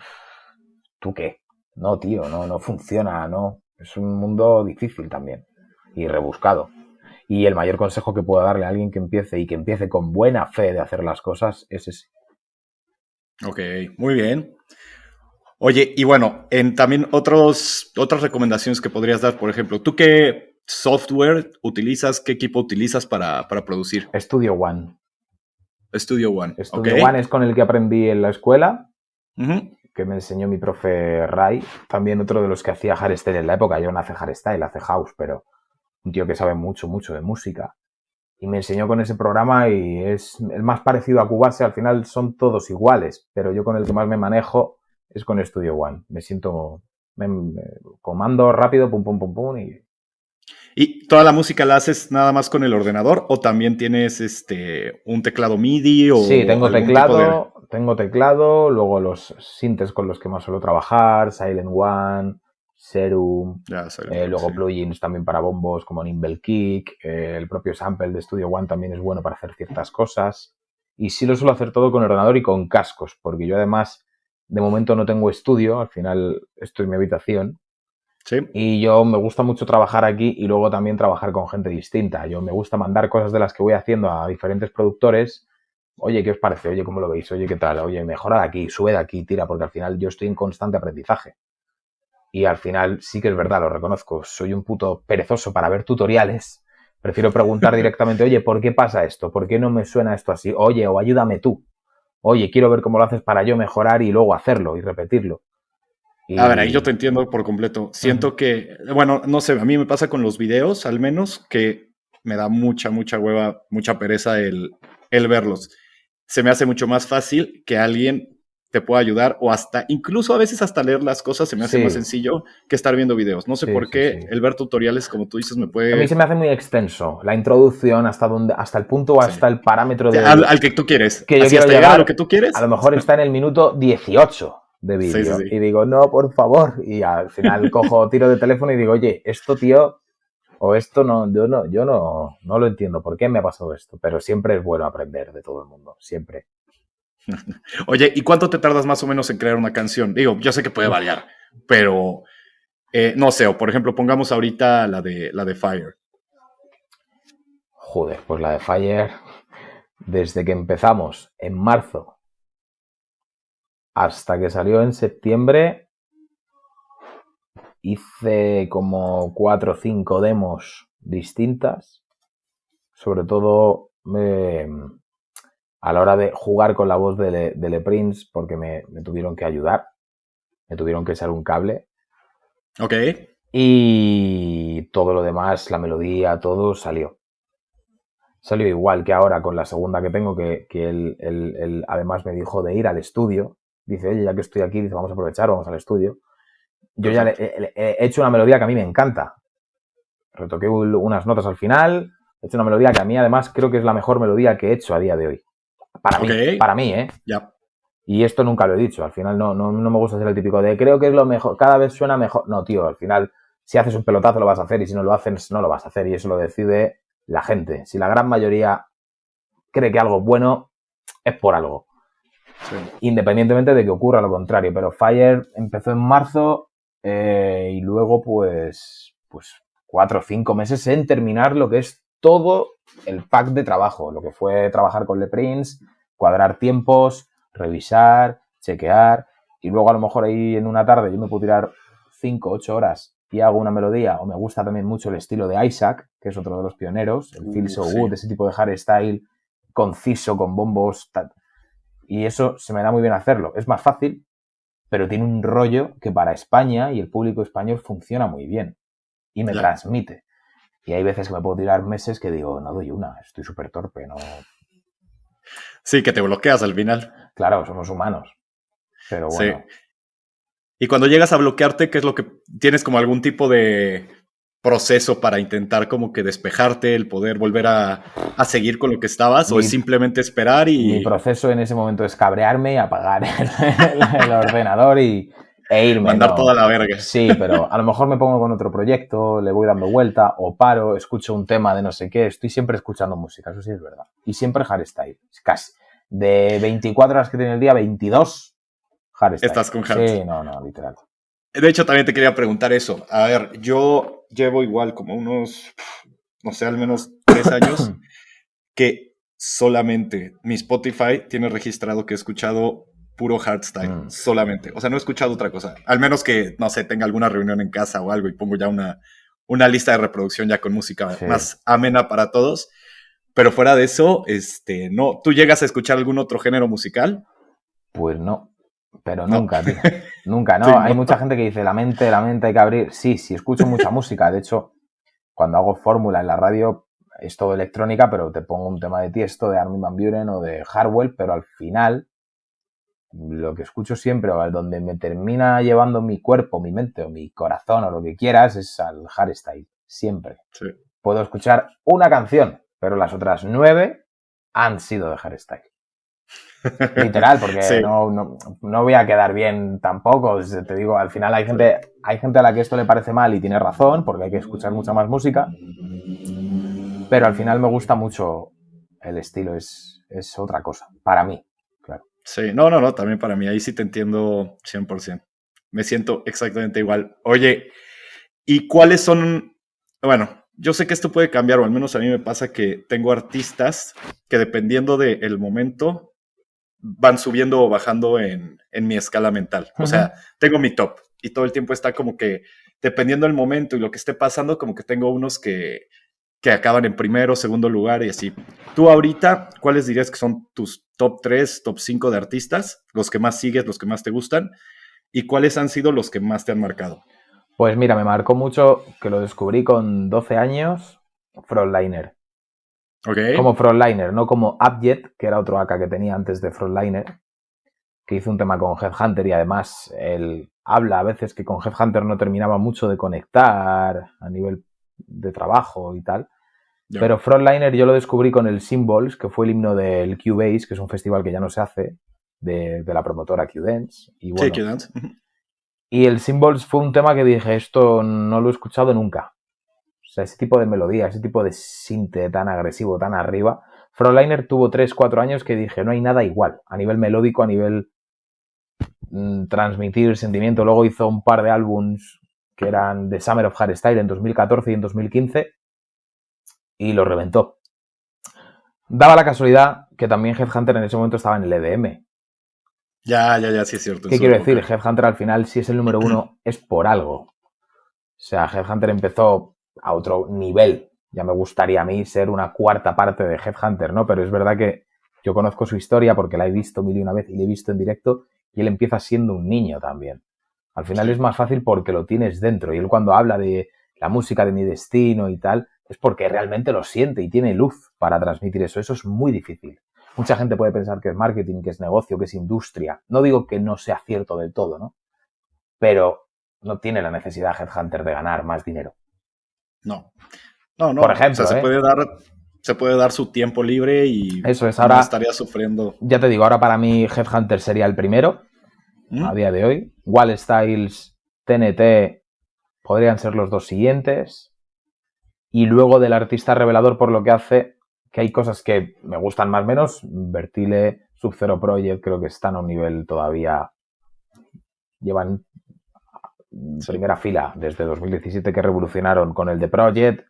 ¿Tú qué? No, tío, no funciona, no. Es un mundo difícil también y rebuscado. Y el mayor consejo que puedo darle a alguien que empiece y que empiece con buena fe de hacer las cosas es ese. Ok, muy bien. Oye, y bueno, también otras recomendaciones que podrías dar, por ejemplo, ¿tú qué software utilizas, qué equipo utilizas para producir? Studio One. Studio One. Studio One es con el que aprendí en la escuela, uh-huh, que me enseñó mi profe Ray. También otro de los que hacía hardstyle en la época. Yo no hace hardstyle, hace house, pero un tío que sabe mucho de música. Y me enseñó con ese programa y es el más parecido a Cubase. Al final son todos iguales, pero yo con el que más me manejo es con Studio One. Me siento... comando rápido, pum, pum, pum, pum. ¿Y toda la música la haces nada más con el ordenador o también tienes un teclado MIDI o sí, tengo teclado? Tengo teclado, luego los sintes con los que más suelo trabajar, Silent One, Serum, luego plugins también para bombos como Nimble Kick, el propio sample de Studio One también es bueno para hacer ciertas cosas. Y sí lo suelo hacer todo con ordenador y con cascos, porque yo además de momento no tengo estudio, al final estoy en mi habitación. Sí. Y yo me gusta mucho trabajar aquí y luego también trabajar con gente distinta. Yo me gusta mandar cosas de las que voy haciendo a diferentes productores. Oye, ¿qué os parece? Oye, ¿cómo lo veis? Oye, ¿qué tal? Oye, mejora de aquí, sube de aquí, tira, porque al final yo estoy en constante aprendizaje. Y al final sí que es verdad, lo reconozco. Soy un puto perezoso para ver tutoriales. Prefiero preguntar directamente, oye, ¿por qué pasa esto? ¿Por qué no me suena esto así? Oye, o ayúdame tú. Oye, quiero ver cómo lo haces para yo mejorar y luego hacerlo y repetirlo. A ver, ahí yo te entiendo por completo. Siento que, bueno, no sé, a mí me pasa con los videos, al menos, que me da mucha hueva, mucha pereza el el verlos. Se me hace mucho más fácil que alguien te pueda ayudar o hasta, incluso a veces hasta leer las cosas se me hace más Sí, sencillo que estar viendo videos. No sé sí, por sí, qué sí. el ver tutoriales, como tú dices, me A mí se me puede... hace muy extenso la introducción hasta el punto o Sí. hasta el parámetro Al que tú quieres. que yo Así quiero hasta llegar a lo llegar. que tú A lo quieres. mejor está en el minuto 18 de Sí, sí, vídeo. sí. Y digo, no, por favor. Y al final tiro de teléfono y digo, oye, esto, tío, o esto no, yo no lo entiendo. ¿Por qué me ha pasado esto? Pero siempre es bueno aprender de todo el mundo. Siempre. Oye, ¿y cuánto te tardas más o menos en crear una canción? Digo, yo sé que puede Uf, variar, pero no sé, o por ejemplo, pongamos ahorita la de Fire. joder, pues la de Fire, desde que empezamos en marzo hasta que salió en septiembre, hice como 4 o 5 demos distintas. Sobre todo a la hora de jugar con la voz de Le Prince, porque me tuvieron que ayudar, me tuvieron que echar un cable. Ok. Y todo lo demás, la melodía, todo salió. Salió igual que ahora con la segunda que tengo, que él además me dijo de ir al estudio. Dice, oye, ya que estoy aquí, dice, vamos a aprovechar, vamos al estudio. Yo ya Perfecto. he hecho una melodía que a mí me encanta. Retoqué unas notas al final, he hecho una melodía que a mí además creo que es la mejor melodía que he hecho a día de hoy. Ok. Para mí, ¿eh? Ya. Y esto nunca lo he dicho. Al final no me gusta ser el típico de creo que es lo mejor, cada vez suena mejor. No, tío, al final, si haces un pelotazo lo vas a hacer y si no lo haces, no lo vas a hacer. Y eso lo decide la gente. Si la gran mayoría cree que algo es bueno, es por algo. Sí. Independientemente de que ocurra lo contrario. Pero Fire empezó en marzo y luego pues 4 o 5 meses en terminar lo que es todo el pack de trabajo. Lo que fue trabajar con Le Prince, cuadrar tiempos, revisar, chequear, y luego a lo mejor ahí en una tarde yo me puedo tirar 5 8 horas y hago una melodía, o me gusta también mucho el estilo de Isaac, que es otro de los pioneros, el Feel So Sí. Good, ese tipo de hardstyle conciso, con bombos, tal. Y eso se me da muy bien hacerlo. Es más fácil, pero tiene un rollo que para España y el público español funciona muy bien y me Ya. transmite. Y hay veces que me puedo tirar meses que digo, no doy una, estoy súper torpe, no. Sí, que te bloqueas al final. Claro, somos humanos, pero Sí. bueno. Y cuando llegas a bloquearte, ¿qué es lo que tienes como algún tipo de proceso para intentar como que despejarte, el poder volver a seguir con lo que estabas? ¿O es Mi, simplemente esperar mi y proceso en ese momento es cabrearme y apagar el ordenador e irme, mandar toda no. la verga? Sí, pero a lo mejor me pongo con otro proyecto, le voy dando vuelta o paro, escucho un tema de no sé qué, estoy siempre escuchando música, eso sí es verdad. Y siempre hardstyle, casi. De 24 horas que tiene el día, 22 hardstyle. Estás con Hart. Sí, no, literal. De hecho, también te quería preguntar eso. A ver, yo llevo igual como unos, no sé, al menos 3 años que solamente mi Spotify tiene registrado que he escuchado puro hardstyle, Mm, solamente. O sea, no he escuchado otra cosa. Al menos que, no sé, tenga alguna reunión en casa o algo y pongo ya una lista de reproducción ya con música sí. más amena para todos. Pero fuera de eso, no. ¿Tú llegas a escuchar algún otro género musical? Pues no, pero No. nunca, tío. Nunca, Sí, ¿no? Hay no. mucha gente que dice, la mente hay que abrir. Sí, sí, escucho mucha música. De hecho, cuando hago fórmula en la radio es todo electrónica, pero te pongo un tema de Tiesto, de Armin van Buuren o de Hardwell, pero al final lo que escucho siempre o al donde me termina llevando mi cuerpo, mi mente o mi corazón o lo que quieras es al hardstyle, siempre. Sí. Puedo escuchar una canción, pero las otras 9 han sido de hardstyle. Literal, porque Sí, no voy a quedar bien tampoco. Te digo, al final hay gente a la que esto le parece mal y tiene razón, porque hay que escuchar mucha más música, pero al final me gusta mucho el estilo, es otra cosa, para mí, claro. sí. No, también para mí, ahí sí te entiendo 100%. Me siento exactamente igual. Oye, ¿y cuáles son? Bueno, yo sé que esto puede cambiar, o al menos a mí me pasa que tengo artistas que dependiendo del momento van subiendo o bajando en mi escala mental. O sea, tengo mi top y todo el tiempo está como que dependiendo del momento y lo que esté pasando, como que tengo unos que acaban en primero, segundo lugar y así. Tú ahorita, ¿cuáles dirías que son tus top 3, top 5 de artistas? Los que más sigues, los que más te gustan. ¿Y cuáles han sido los que más te han marcado? Pues mira, me marcó mucho que lo descubrí con 12 años, Frontliner. Ok. Como Frontliner, no como Abject, que era otro AK que tenía antes de Frontliner, que hizo un tema con Headhunter y además él habla a veces que con Headhunter no terminaba mucho de conectar a nivel de trabajo y tal. Ya. Pero Frontliner yo lo descubrí con el Symbols, que fue el himno del Cubase, que es un festival que ya no se hace, de la promotora Qdance. Y bueno, Sí, Qdance. y el Symbols fue un tema que dije, esto no lo he escuchado nunca. O sea, ese tipo de melodía, ese tipo de sinte tan agresivo, tan arriba. Frontliner tuvo 3-4 años que dije, no hay nada igual. A nivel melódico, a nivel transmitir sentimiento. Luego hizo un par de álbums que eran The Summer of Hardstyle en 2014 y en 2015 y lo reventó. Daba la casualidad que también Headhunter en ese momento estaba en el EDM. Ya, sí es cierto. ¿Qué quiero decir? Headhunter al final, si es el número 1, es por algo. O sea, Headhunter empezó a otro nivel. Ya me gustaría a mí ser una cuarta parte de Headhunter, ¿no? Pero es verdad que yo conozco su historia porque la he visto mil y una vez y la he visto en directo y él empieza siendo un niño también. Al final Sí. es más fácil porque lo tienes dentro. Y él cuando habla de la música de mi destino y tal, es porque realmente lo siente y tiene luz para transmitir eso. Eso es muy difícil. Mucha gente puede pensar que es marketing, que es negocio, que es industria. No digo que no sea cierto del todo, ¿no? Pero no tiene la necesidad Headhunter de ganar más dinero. No. Por ejemplo, o sea, se puede dar su tiempo libre y eso es. Ahora no estaría sufriendo. Ya te digo, ahora para mí Headhunter sería el primero a día de hoy. Wall Styles, TNT podrían ser los dos siguientes. Y luego del artista revelador por lo que hace, que hay cosas que me gustan más o menos. Vertile, Sub-Zero Project creo que están a un nivel todavía... Llevan primera fila desde 2017 que revolucionaron con el The Project.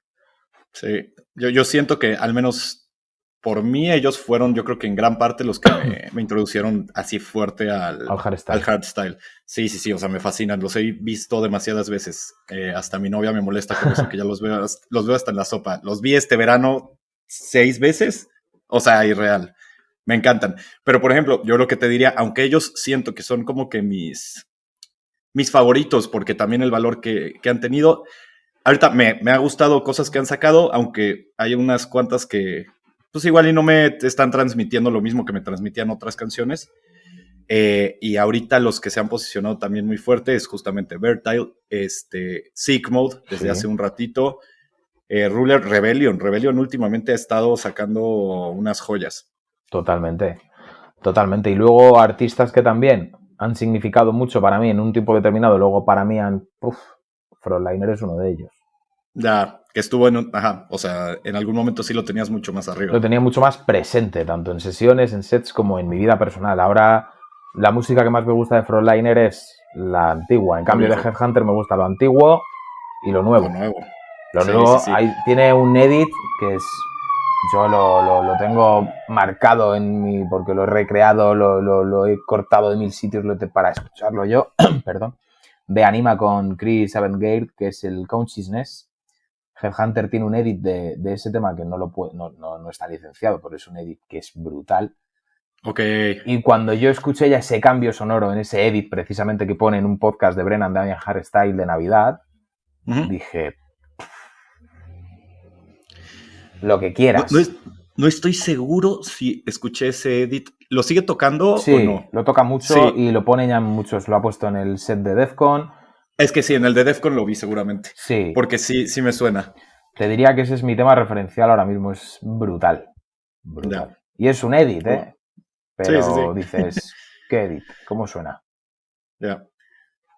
Sí, yo siento que al menos por mí ellos fueron, yo creo que en gran parte los que me introducieron así fuerte al hardstyle. Sí, o sea, me fascinan, los he visto demasiadas veces. Hasta mi novia me molesta con eso, que ya los veo hasta en la sopa. Los vi este verano 6 veces, o sea, irreal. Me encantan. Pero, por ejemplo, yo lo que te diría, aunque ellos siento que son como que mis favoritos, porque también el valor que han tenido. Ahorita me ha gustado cosas que han sacado, aunque hay unas cuantas que, pues igual y no me están transmitiendo lo mismo que me transmitían otras canciones. Y ahorita los que se han posicionado también muy fuerte es justamente Vertile, Seek Mode, desde hace un ratito, Ruler, Rebellion últimamente ha estado sacando unas joyas. Totalmente. Y luego artistas que también han significado mucho para mí en un tiempo determinado, luego para mí Frontliner es uno de ellos. Ya, que estuvo o sea, en algún momento sí lo tenías mucho más arriba. Lo tenía mucho más presente, tanto en sesiones, en sets, como en mi vida personal. Ahora, la música que más me gusta de Frontliner es la antigua. En cambio, de Headhunter me gusta lo antiguo y lo nuevo. Lo nuevo, sí. Tiene un edit que es... Yo lo tengo marcado en mi... porque lo he recreado, lo he cortado de 1000 sitios para escucharlo yo. Perdón. De Anima con Chris Avantgarde, que es el Consciousness. Headhunter tiene un edit de ese tema que no está licenciado, pero es un edit que es brutal. Ok. Y cuando yo escuché ya ese cambio sonoro en ese edit, precisamente que pone en un podcast de Brennan Damian Hardstyle de Navidad, dije... Lo que quieras. No estoy seguro si escuché ese edit. ¿Lo sigue tocando o no? Lo toca mucho y lo pone ya en muchos. Lo ha puesto en el set de Defcon. Es que sí, en el de Defcon lo vi seguramente. Sí. Porque sí me suena. Te diría que ese es mi tema referencial ahora mismo. Es brutal. Ya. Y es un edit, ¿eh? Pero dices, ¿qué edit? ¿Cómo suena? Ya.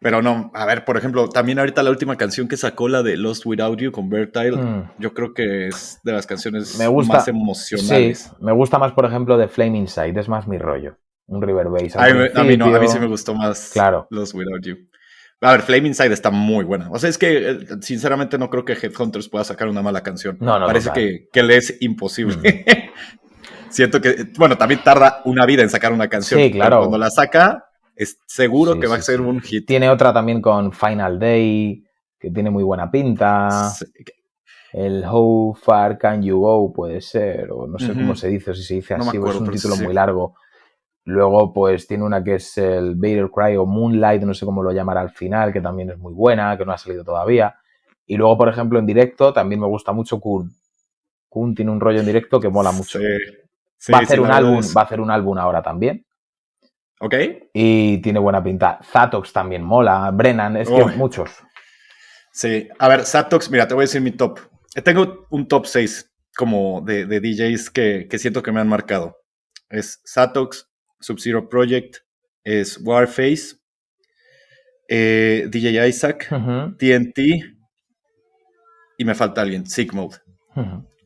Pero no, a ver, por ejemplo, también ahorita la última canción que sacó, la de Lost Without You con Vertile, yo creo que es de las canciones más emocionales. Sí, me gusta más, por ejemplo, de Flame Inside, es más mi rollo. Un River Bass. A mí no, a mí sí me gustó más claro. Lost Without You. A ver, Flame Inside está muy buena. O sea, es que sinceramente no creo que Headhunters pueda sacar una mala canción. No, parece que le es imposible. Siento que, bueno, también tarda una vida en sacar una canción. Sí, claro. Pero cuando la saca... es seguro que va a ser un hit. Tiene otra también con Final Day, que tiene muy buena pinta. Sí. El How Far Can You Go puede ser, o no sé cómo se dice, o si se dice así, o es un título muy largo. Luego, pues, tiene una que es el Better Cry o Moonlight, no sé cómo lo llamará al final, que también es muy buena, que no ha salido todavía. Y luego, por ejemplo, en directo, también me gusta mucho Kun tiene un rollo en directo que mola mucho. Sí, va a hacer un álbum ahora también. Ok. Y tiene buena pinta. Zatox también mola. Brennan, es que muchos. Sí, a ver, Zatox, mira, te voy a decir mi top. Tengo un top 6 como de DJs que siento que me han marcado. Es Zatox, Sub-Zero Project, es Warface, DJ Isaac, TNT y me falta alguien, Sick Mode.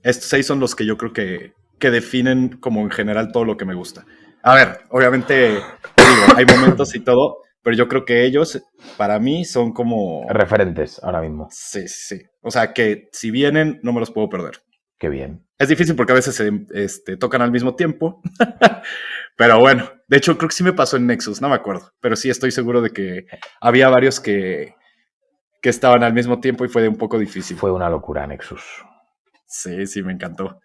Estos 6 son los que yo creo que definen como en general todo lo que me gusta. A ver, obviamente, digo, hay momentos y todo, pero yo creo que ellos, para mí, son como... referentes ahora mismo. Sí. O sea, que si vienen, no me los puedo perder. Qué bien. Es difícil porque a veces se tocan al mismo tiempo. Pero bueno, de hecho, creo que sí me pasó en Nexus, no me acuerdo. Pero sí estoy seguro de que había varios que estaban al mismo tiempo y fue un poco difícil. Fue una locura Nexus. Sí, me encantó.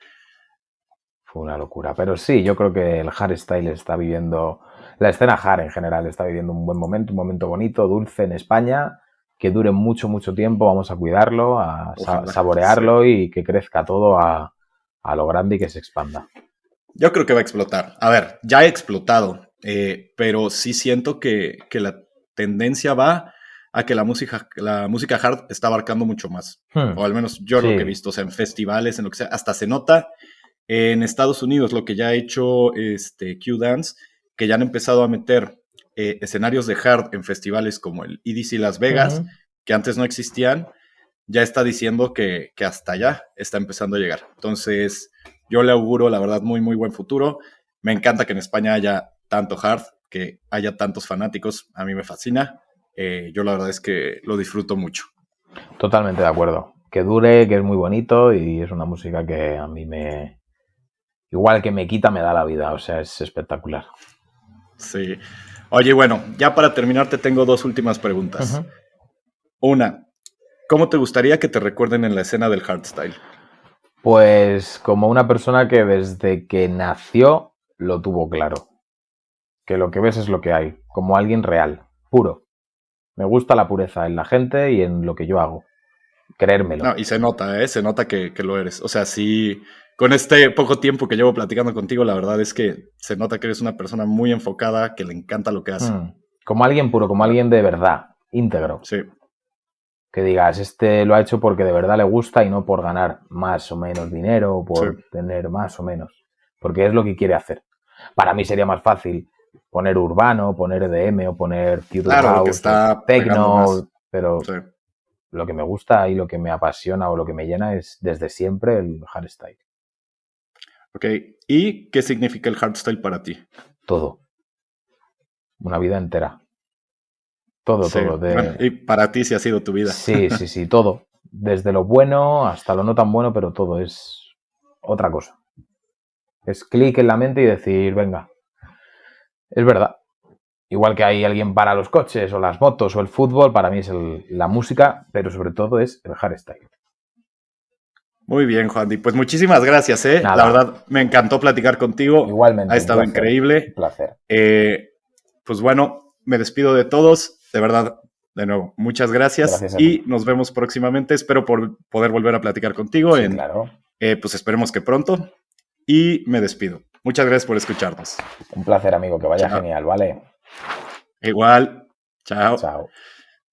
Fue una locura. Pero sí, yo creo que el hardstyle está viviendo... La escena hard en general está viviendo un buen momento, un momento bonito, dulce en España, que dure mucho, mucho tiempo. Vamos a cuidarlo, a saborearlo y que crezca todo a lo grande y que se expanda. Yo creo que va a explotar. A ver, ya ha explotado, pero sí siento que la tendencia va a que la música hard está abarcando mucho más. O al menos yo lo que he visto, o sea, en festivales, en lo que sea, hasta se nota en Estados Unidos lo que ya ha hecho Q-Dance, que ya han empezado a meter escenarios de hard en festivales como el EDC Las Vegas, que antes no existían, ya está diciendo que hasta allá está empezando a llegar. Entonces, yo le auguro, la verdad, muy, muy buen futuro. Me encanta que en España haya tanto hard, que haya tantos fanáticos. A mí me fascina. Yo la verdad es que lo disfruto mucho. Totalmente de acuerdo. Que dure, que es muy bonito y es una música que a mí me... Igual que me quita, me da la vida. O sea, es espectacular. Sí. Oye, bueno, ya para terminar te tengo 2 últimas preguntas. Una, ¿cómo te gustaría que te recuerden en la escena del hardstyle? Pues como una persona que desde que nació lo tuvo claro. Que lo que ves es lo que hay. Como alguien real, puro. Me gusta la pureza en la gente y en lo que yo hago. Creérmelo. No, y se nota que lo eres. O sea, sí, con este poco tiempo que llevo platicando contigo, la verdad es que se nota que eres una persona muy enfocada, que le encanta lo que hace. Como alguien puro, como alguien de verdad, íntegro. Sí. Que digas, lo ha hecho porque de verdad le gusta y no por ganar más o menos dinero o por tener más o menos. Porque es lo que quiere hacer. Para mí sería más fácil poner urbano, poner EDM o poner future house, techno, pero lo que me gusta y lo que me apasiona o lo que me llena es desde siempre el hardstyle. Ok, ¿y qué significa el hardstyle para ti? Todo. Una vida entera. Todo. Bueno, y para ti sí ha sido tu vida. Sí, todo. Desde lo bueno hasta lo no tan bueno, pero todo es otra cosa. Es clic en la mente y decir, venga, es verdad. Igual que hay alguien para los coches o las motos o el fútbol, para mí es la música, pero sobre todo es el hardstyle. Muy bien, Juandi. Pues muchísimas gracias, ¿eh? Nada. La verdad, me encantó platicar contigo. Igualmente. Ha estado increíble. Un placer. Pues bueno, me despido de todos. De verdad, de nuevo, muchas gracias. Y nos vemos próximamente. Espero poder volver a platicar contigo. Sí, claro. Pues esperemos que pronto. Y me despido. Muchas gracias por escucharnos. Un placer, amigo. Que vaya genial, ¿vale? Igual. Chao. Chao.